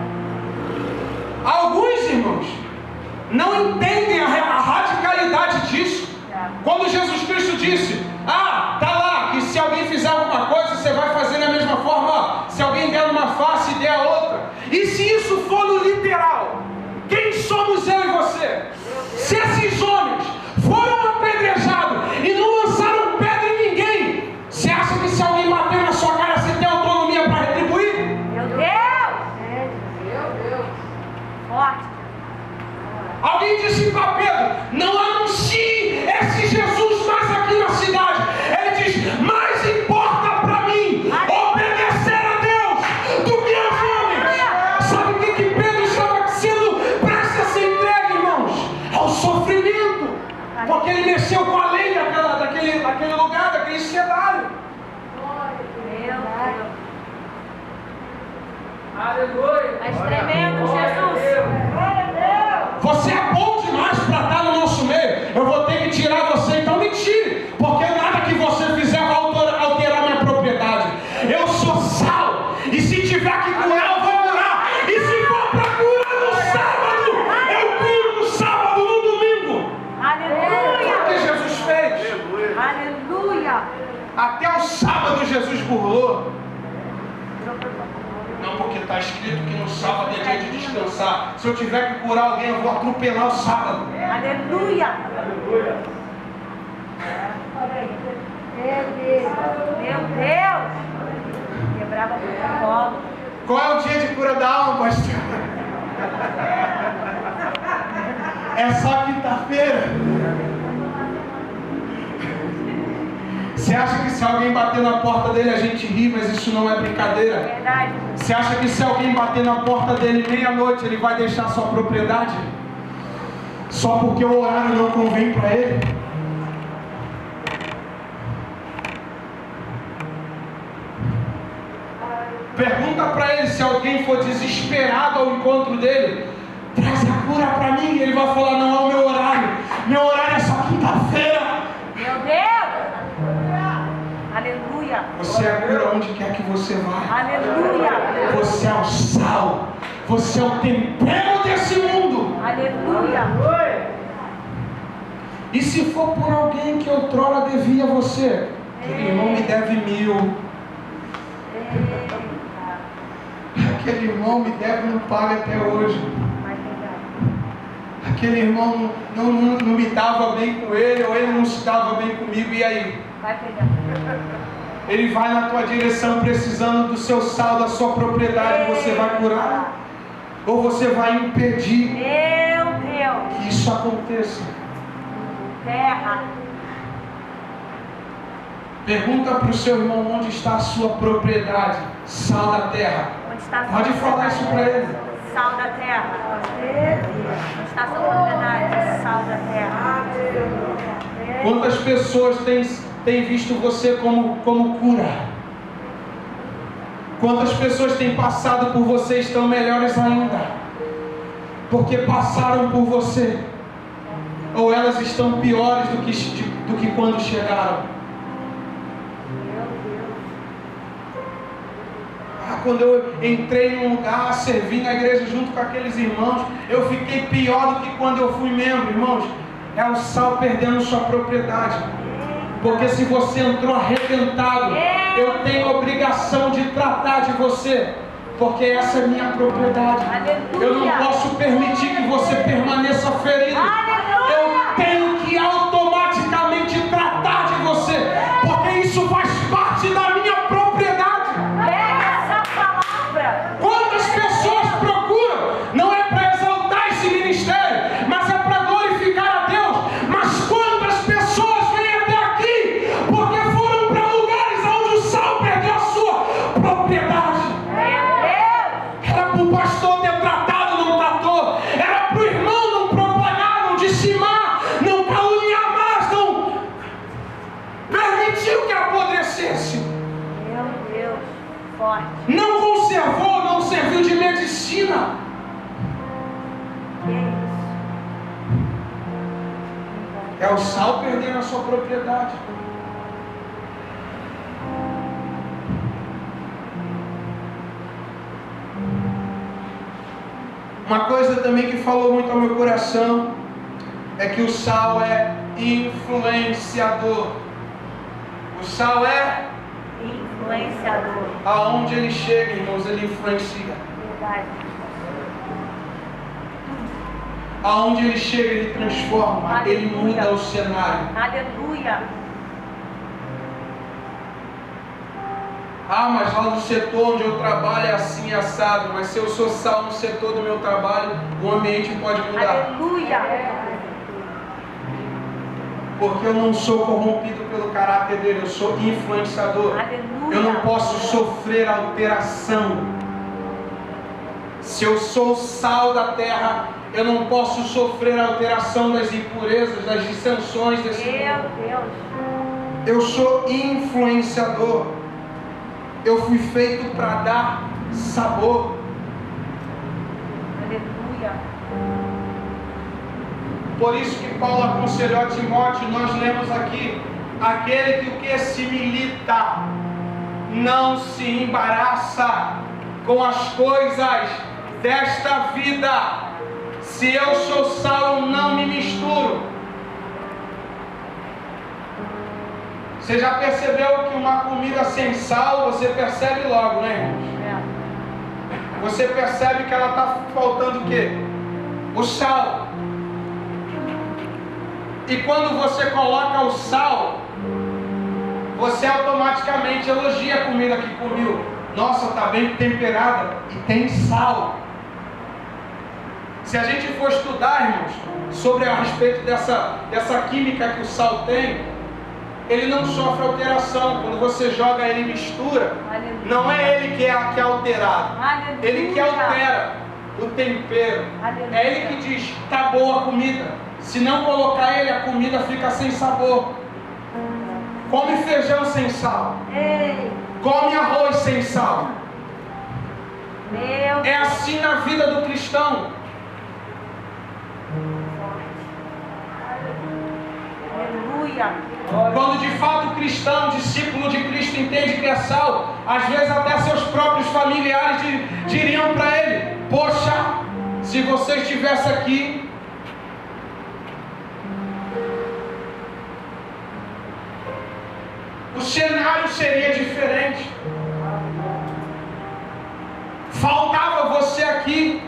Alguns irmãos não entendem a radicalidade disso. Quando Jesus Cristo disse, tá lá, que se alguém fizer alguma coisa, você vai fazer da mesma forma. Se alguém der uma face, dê a outra. E se isso for no literal, quem somos eu e você? Se esses homens foram apedrejados e não lançaram pedra em ninguém, você acha que se alguém bater na sua cara, você tem autonomia para retribuir? Meu Deus. Forte. Alguém disse para Pedro, não anuncie esse Jesus mais aqui na cidade. Ele diz, mais importa para mim obedecer a Deus do que aos homens. Sabe o que Pedro estava sendo prestes a ser entregue, irmãos? Ao sofrimento. Porque ele mexeu com a lei daquele lugar, daquele cenário. Meu Deus. Aleluia. És tremendo, Jesus. Você é bom demais para estar no nosso meio. Eu vou ter que tirar você, então me tire. Porque nada que você fizer vai alterar minha propriedade. Eu sou sal. E se tiver que curar, eu vou curar. E se for para curar no sábado, eu curo no sábado, no domingo. Aleluia. Foi o que Jesus fez. Aleluia. Até o sábado Jesus burlou. Não, porque está escrito que no sábado é dia de descansar. Se eu tiver que curar alguém, eu vou atropelar o sábado. Aleluia. Meu Deus. Quebrava o protocolo. Qual é o dia de cura da alma, pastor? É só quinta-feira. Você acha que se alguém bater na porta dele a gente ri, mas isso não é brincadeira? Verdade. Você acha que se alguém bater na porta dele meia-noite ele vai deixar sua propriedade? Só porque o horário não convém para ele? ele, se alguém for desesperado ao encontro dele, traz a cura para mim. Ele vai falar: não é o meu horário. Meu horário é só quinta-feira. Meu Deus! Aleluia! Você é a cura onde quer que você vá. Aleluia! Você é o sal. Você é o tempero desse mundo. Aleluia! E se for por alguém que outrora devia a você, aquele irmão me deve 1000. Aquele irmão me deve, não paga até hoje. Aquele irmão não me dava bem com ele, ou ele não se dava bem comigo, e aí? Vai pegar. Ele vai na tua direção precisando do seu sal, da sua propriedade. Você vai curar? Ou você vai impedir Meu Deus! que isso aconteça? Terra. Pergunta para o seu irmão: onde está a sua propriedade? Sal da terra. Onde está a sua Pode falar isso para ele. Sal da terra. Onde está a sua propriedade? Sal da terra. Quantas pessoas têm visto você como cura? Quantas pessoas têm passado por você e estão melhores ainda? Porque passaram por você. Ou elas estão piores do que quando chegaram? Quando eu entrei num lugar, servi na igreja junto com aqueles irmãos, eu fiquei pior do que quando eu fui membro, irmãos. É o sal perdendo sua propriedade. Porque se você entrou arrebentado, eu tenho a obrigação de tratar de você, porque essa é minha propriedade. Eu não posso permitir que você permaneça ferido. Eu tenho que automaticamente tratar de você, porque isso faz parte da minha propriedade. Quantas pessoas procuram? Não é para exaltar esse ministério, mas é para glorificar a Deus. Mas quantas pessoas vêm até aqui porque foram para lugares onde o sal perdeu a sua propriedade? Era para o pastor ter tratado, não tratou. Era para o irmão não propagar, não dizimar, não caluniar mais, não permitiu que apodrecesse. Meu Deus, forte. Não conservou, não serviu de medicina. É o sal perdendo a sua propriedade. Uma coisa também que falou muito ao meu coração é que o sal é influenciador. O sal é influenciador. aonde ele chega, irmãos, ele influencia. Verdade. Aonde ele chega, ele transforma, Aleluia. ele muda o cenário. Aleluia. Ah, mas lá no setor onde eu trabalho é assim, assado. Mas se eu sou sal no setor do meu trabalho, o ambiente pode mudar. Aleluia. Porque eu não sou corrompido pelo caráter dele, eu sou influenciador. Aleluia. Eu não posso sofrer alteração. Se eu sou sal da terra, eu não posso sofrer alteração das impurezas, das dissensões desse mundo. Meu Deus. Eu sou influenciador. Eu fui feito para dar sabor. Aleluia. Por isso que Paulo aconselhou a Timóteo, nós lemos aqui: aquele que o que se milita não se embaraça com as coisas desta vida. Se eu sou sal, eu não me misturo. Você já percebeu que uma comida sem sal, você percebe logo, né, irmãos? Você percebe que ela está faltando o quê? O sal. E quando você coloca o sal, você automaticamente elogia a comida que comeu. Nossa, está bem temperada e tem sal. Se a gente for estudar, irmãos, sobre a respeito dessa química que o sal tem, ele não sofre alteração. Quando você joga ele e mistura, Aleluia. não é ele que é alterado. Aleluia. Ele que altera o tempero. Aleluia. É ele que diz: está boa a comida. Se não colocar ele, a comida fica sem sabor. Come feijão sem sal. Ei. Come arroz sem sal. É assim na vida do cristão. Aleluia. Quando de fato o cristão, discípulo de Cristo, entende que é sal, às vezes até seus próprios familiares diriam para ele: poxa, se você estivesse aqui, o cenário seria diferente. Faltava você aqui.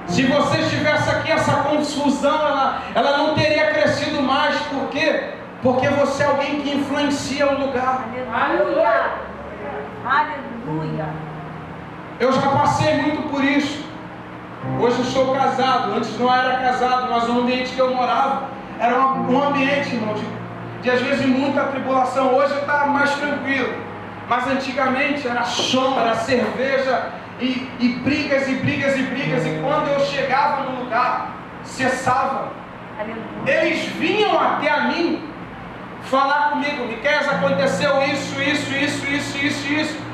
Se você estivesse aqui, essa confusão ela não teria crescido mais. Por quê? Porque você é alguém que influencia o lugar. Aleluia. Aleluia. Eu já passei muito por isso. Hoje eu sou casado. Antes não era casado, mas o ambiente que eu morava era um ambiente, irmão, de às vezes muita tribulação. Hoje está mais tranquilo. Mas antigamente era som, era cerveja e brigas e brigas e brigas. E quando eu chegava no lugar, cessava. Aleluia. Eles vinham até a mim falar comigo: Miqueias, aconteceu isso.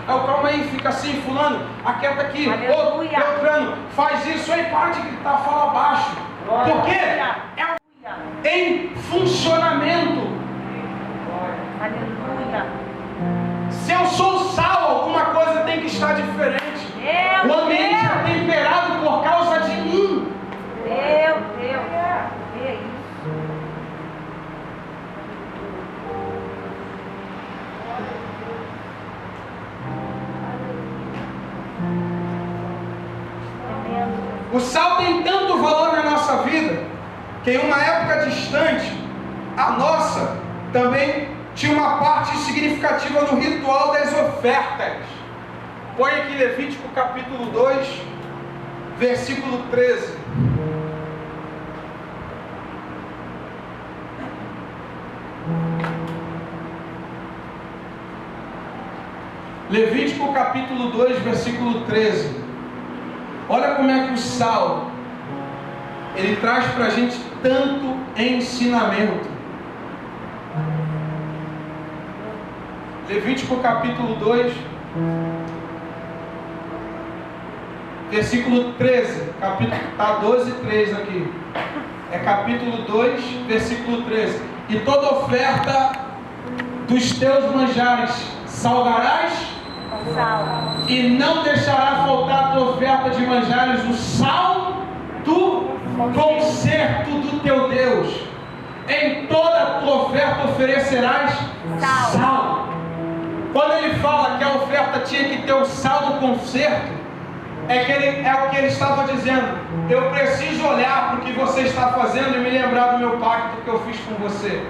Eu, calma aí, fica assim, fulano, aquieta aqui. Ô, Beltrano, faz isso aí, para de gritar, fala baixo. Porque é em funcionamento. Aleluia. Se eu sou sal, alguma coisa tem que estar diferente. O ambiente é temperado por causa de mim. Meu Deus. Que isso? O sal tem tanto valor na nossa vida, que em uma época distante, a nossa também tinha uma parte significativa no ritual das ofertas. Põe aqui Levítico capítulo 2, versículo 13. Levítico capítulo 2, versículo 13. Olha como é que o sal, ele traz para a gente tanto ensinamento. Levítico capítulo 2, versículo 13. Está 12, 3 aqui. É capítulo 2, versículo 13. E toda oferta dos teus manjares salgarás Com sal. e não deixará faltar a tua oferta de manjares o sal do concerto do teu Deus. Em toda a tua oferta oferecerás sal. Quando ele fala que a oferta tinha que ter o sal do concerto, é o que ele estava dizendo: eu preciso olhar para o que você está fazendo e me lembrar do meu pacto que eu fiz com você.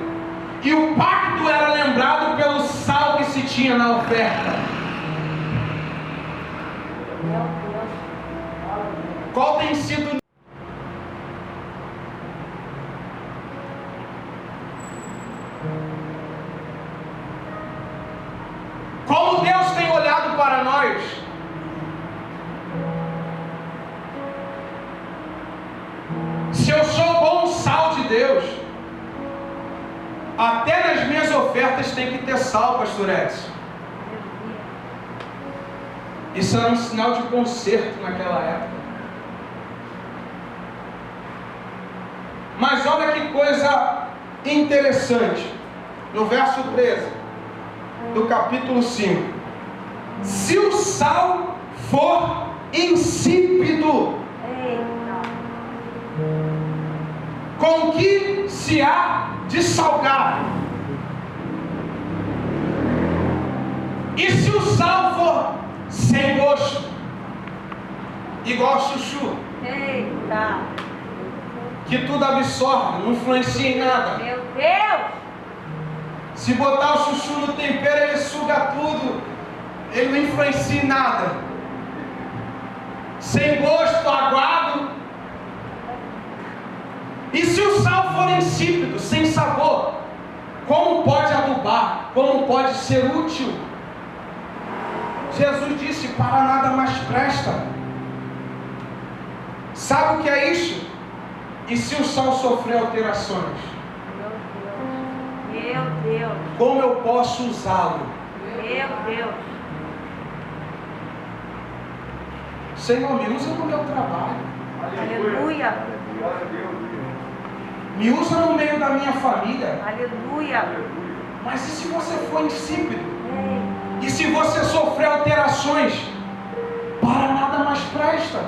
E o pacto era lembrado pelo sal que se tinha na oferta. Meu Deus. Qual tem sido como Deus tem olhado para nós? Se eu sou bom sal de Deus, até nas minhas ofertas tem que ter sal, pastor Edson. Isso era um sinal de conserto naquela época. Mas olha que coisa interessante. No verso 13 do capítulo 5: se o sal for insípido, com que se há de salgar? E se o sal for sem gosto, igual chuchu, Eita. que tudo absorve, não influencia em nada. Meu Deus. Se botar o chuchu no tempero, ele suga tudo, ele não influencia em nada. Sem gosto, aguado. E se o sal for insípido, sem sabor, como pode adubar? Como pode ser útil? Jesus disse: para nada mais presta. Sabe o que é isso? E se o sal sofrer alterações? Meu Deus. Como eu posso usá-lo? Meu Deus. Senhor, me usa no meu trabalho. Aleluia. Me usa no meio da minha família. Aleluia. Mas e se você for insípido? E se você sofrer alterações? Para nada mais presta.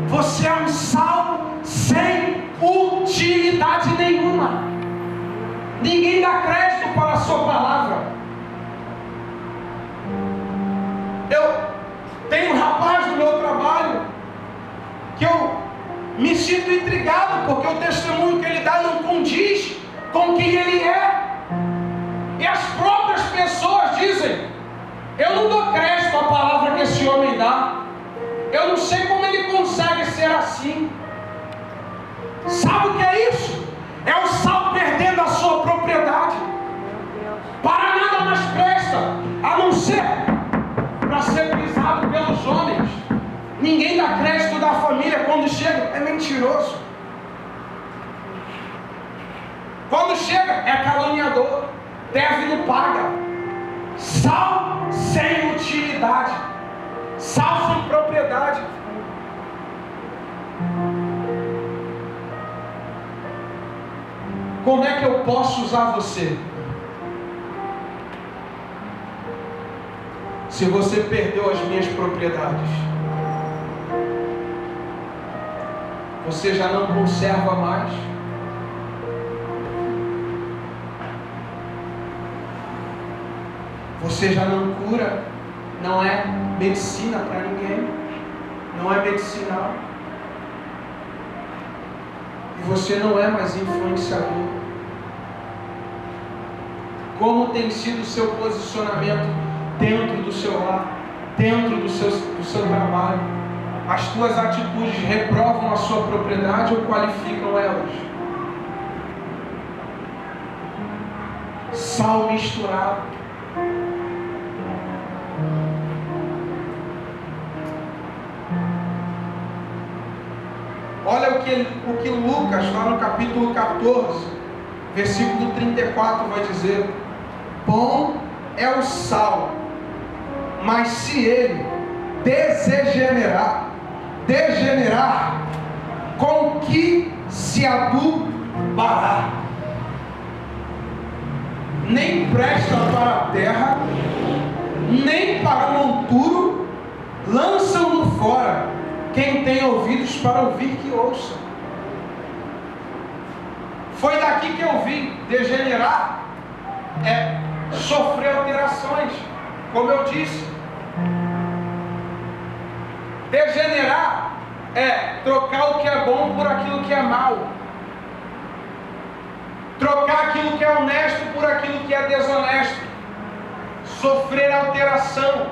Você é um sal sem utilidade nenhuma. Ninguém dá crédito para a sua palavra. Eu tenho um rapaz no meu trabalho que eu me sinto intrigado, porque o testemunho que ele dá não condiz com quem ele é. E as próprias pessoas dizem: eu não dou crédito à palavra que esse homem dá. Eu não sei como ele consegue ser assim. Sabe o que é isso? É o sal perdendo a sua propriedade. Para nada mais presta, a não ser para ser pisado pelos homens. Ninguém dá crédito da família. Quando chega, é mentiroso. Quando chega, é caluniador. Deve não paga. Sal sem utilidade. Sal sem propriedade. Como é que eu posso usar você? Se você perdeu as minhas propriedades, você já não conserva mais. Você já não cura. Não é medicina para ninguém. Não é medicinal. E você não é mais influenciador. Como tem sido o seu posicionamento dentro do seu lar, dentro do seu trabalho? As tuas atitudes reprovam a sua propriedade ou qualificam elas? Sal misturado. Olha o que Lucas, lá no capítulo 14, versículo 34, vai dizer: bom é o sal, mas se ele degenerar, com que se adubará? Nem presta para a terra, nem para o monturo, lançam-no fora. Quem tem ouvidos para ouvir, que ouça. Foi daqui que eu vi. Degenerar é sofrer alterações, como eu disse. Degenerar é trocar o que é bom por aquilo que é mal. Trocar aquilo que é honesto por aquilo que é desonesto. Sofrer alteração.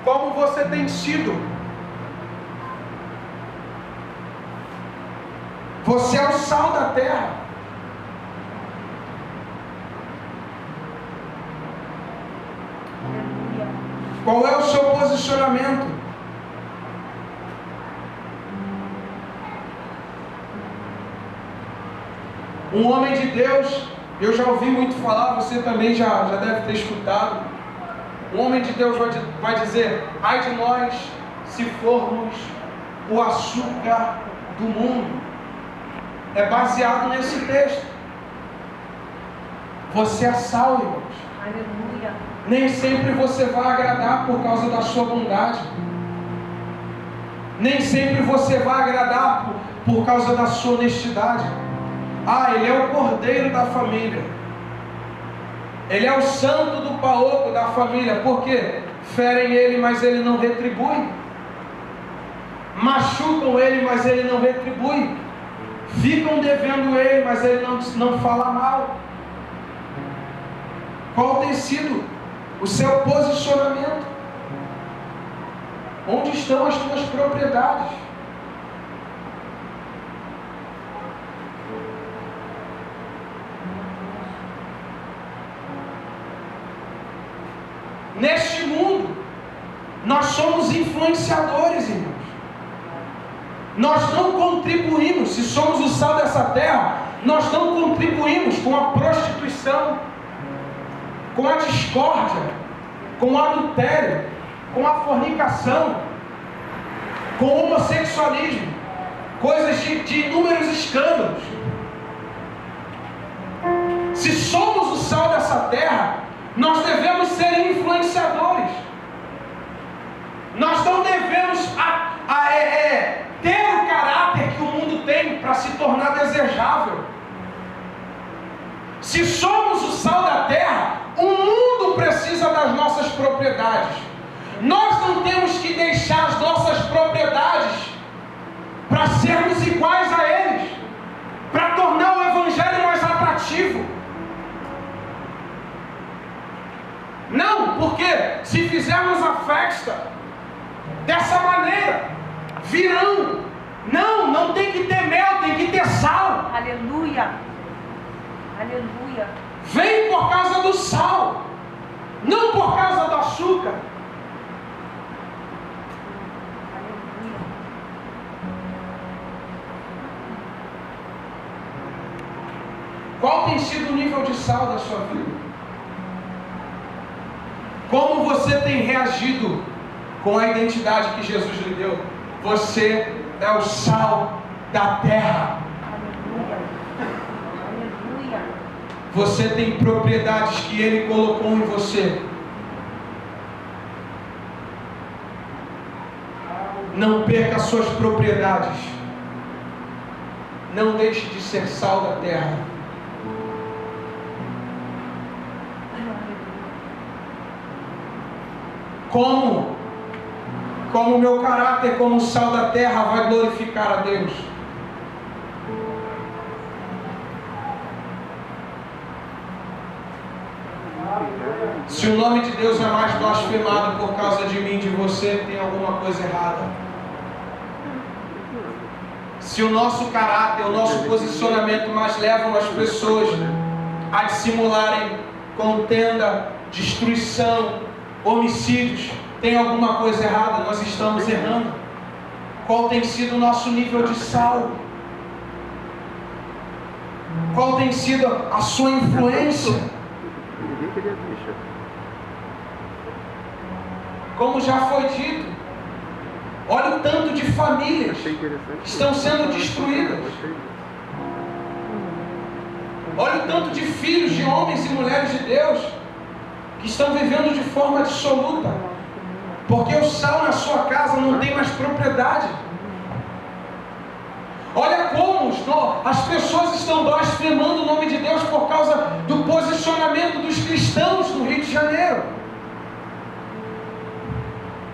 Como você tem sido? Você é o sal da terra. Qual é o seu posicionamento? Um homem de Deus, eu já ouvi muito falar, você também já deve ter escutado. Um homem de Deus vai dizer: ai de nós se formos o açúcar do mundo. É baseado nesse texto. Você é sal, irmãos. Aleluia. Nem sempre você vai agradar por causa da sua bondade. Nem sempre você vai agradar por causa da sua honestidade. Ele é o cordeiro da família. Ele é o santo do paoco da família. Por quê? Ferem ele, mas ele não retribui. Machucam ele, mas ele não retribui. Ficam devendo ele, mas ele não fala mal. Qual tem sido o seu posicionamento? Onde estão as tuas propriedades? Neste mundo, nós somos influenciadores, irmãos. Nós não contribuímos, se somos o sal dessa terra, nós não contribuímos com a prostituição, com a discórdia, com o adultério, com a fornicação, com o homossexualismo, coisas de inúmeros escândalos. Se somos o sal dessa terra, nós devemos ser influenciadores. Nós não devemos ter o caráter que o mundo tem para se tornar desejável. Se somos o sal da terra, o mundo precisa das nossas propriedades. Nós não temos que deixar as nossas propriedades para sermos iguais a eles, para tornar o evangelho mais atrativo. Não, porque se fizermos a festa dessa maneira, virão. Não tem que ter mel, tem que ter sal. Aleluia. Aleluia. Vem por causa do sal, não por causa do açúcar. Aleluia. Qual tem sido o nível de sal da sua vida? Como você tem reagido com a identidade que Jesus lhe deu? Você é o sal da terra. Aleluia. Aleluia. Você tem propriedades que Ele colocou em você. Não perca suas propriedades. Não deixe de ser sal da terra. Como o meu caráter como sal da terra vai glorificar a Deus? Se o nome de Deus é mais blasfemado por causa de mim, de você, tem alguma coisa errada. Se o nosso caráter, o nosso posicionamento mais levam as pessoas a dissimularem contenda, destruição, homicídios, tem alguma coisa errada, nós estamos errando. Qual tem sido o nosso nível de sal? Qual tem sido a sua influência? Como já foi dito, olha o tanto de famílias que estão sendo destruídas. Olha o tanto de filhos de homens e mulheres de Deus que estão vivendo de forma dissoluta, porque o sal na sua casa não tem mais propriedade. Olha como as pessoas estão blasfemando o nome de Deus por causa do posicionamento dos cristãos no Rio de Janeiro.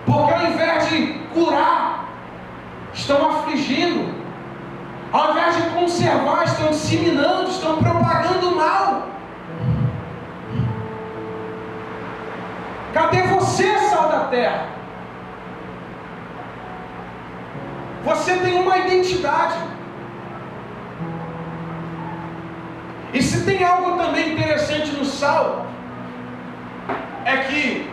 Porque ao invés de curar, estão afligindo. Ao invés de conservar, estão disseminando, estão propagando o mal. Cadê você, sal da terra? Você tem uma identidade. E se tem algo também interessante no sal, é que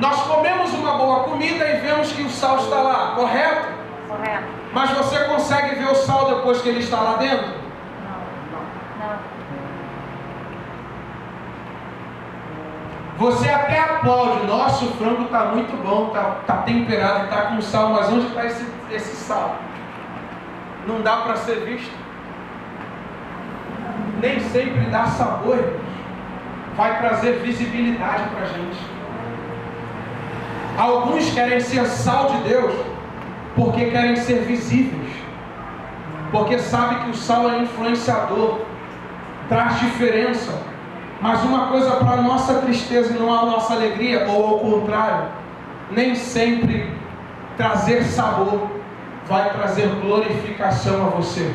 nós comemos uma boa comida e vemos que o sal está lá, correto? Correto. Mas você consegue ver o sal depois que ele está lá dentro? Não. Você até aplaude, nossa, o frango está muito bom, está temperado, está com sal, mas onde está esse sal? Não dá para ser visto. Nem sempre dá sabor, vai trazer visibilidade para a gente. Alguns querem ser sal de Deus porque querem ser visíveis, porque sabem que o sal é influenciador, traz diferença. Mas uma coisa para a nossa tristeza e não a nossa alegria, ou ao contrário, nem sempre trazer sabor vai trazer glorificação a você.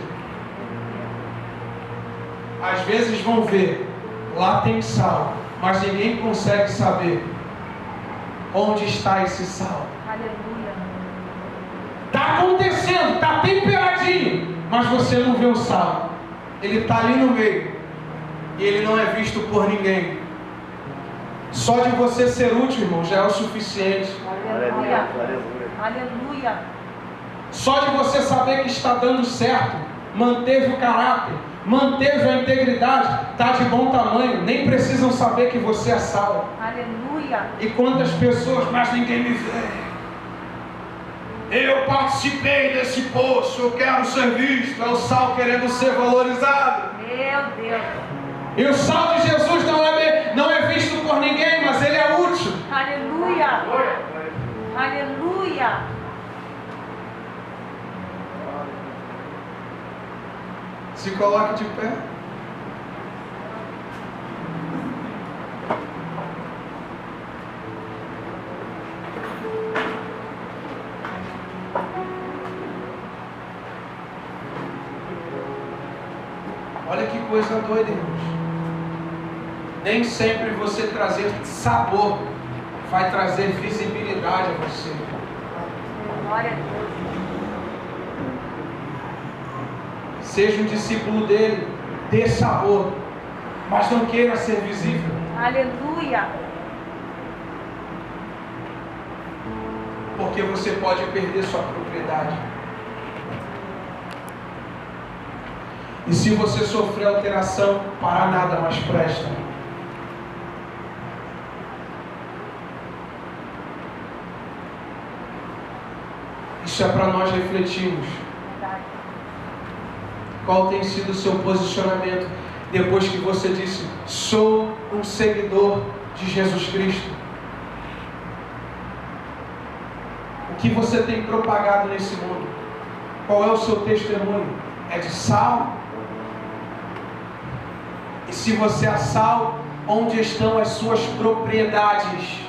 Às vezes vão ver, lá tem sal, mas ninguém consegue saber onde está esse sal. Aleluia. Está acontecendo, está temperadinho, mas você não vê o sal. Ele está ali no meio. E ele não é visto por ninguém. Só de você ser útil, irmão, já é o suficiente. Aleluia. Aleluia. Só de você saber que está dando certo, manteve o caráter, manteve a integridade, está de bom tamanho, nem precisam saber que você é sal. Aleluia. E quantas pessoas, mas ninguém me vê. Eu participei desse poço, eu quero ser visto. É o sal querendo ser valorizado. Meu Deus. E o sal de Jesus não é visto por ninguém, mas ele é útil. Aleluia. Aleluia. Se coloque de pé. Olha que coisa doida, irmãos. Nem sempre você trazer sabor vai trazer visibilidade a você. Glória a Deus. Seja um discípulo dele, dê sabor, mas não queira ser visível. Aleluia. Porque você pode perder sua propriedade. E se você sofrer alteração, para nada mais presta. Isso é para nós refletirmos. Qual tem sido o seu posicionamento depois que você disse: sou um seguidor de Jesus Cristo? O que você tem propagado nesse mundo? Qual é o seu testemunho? É de sal? E se você é sal, onde estão as suas propriedades?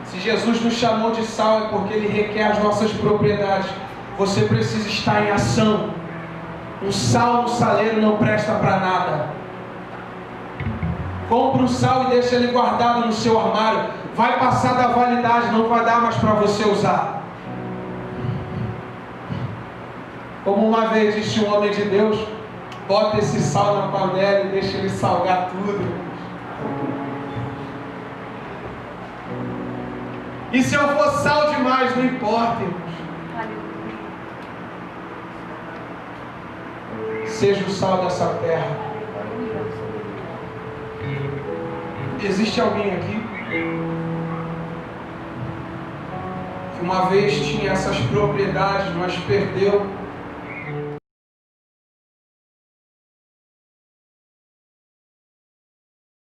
Se Jesus nos chamou de sal, é porque Ele requer as nossas propriedades. Você precisa estar em ação. Um sal no saleiro não presta para nada. Compre um sal e deixe ele guardado no seu armário. Vai passar da validade, não vai dar mais para você usar. Como uma vez disse um homem de Deus: bota esse sal na panela e deixa ele salgar tudo. E se eu for sal demais, não importa, irmãos. Seja o sal dessa terra. Existe alguém aqui que uma vez tinha essas propriedades, mas perdeu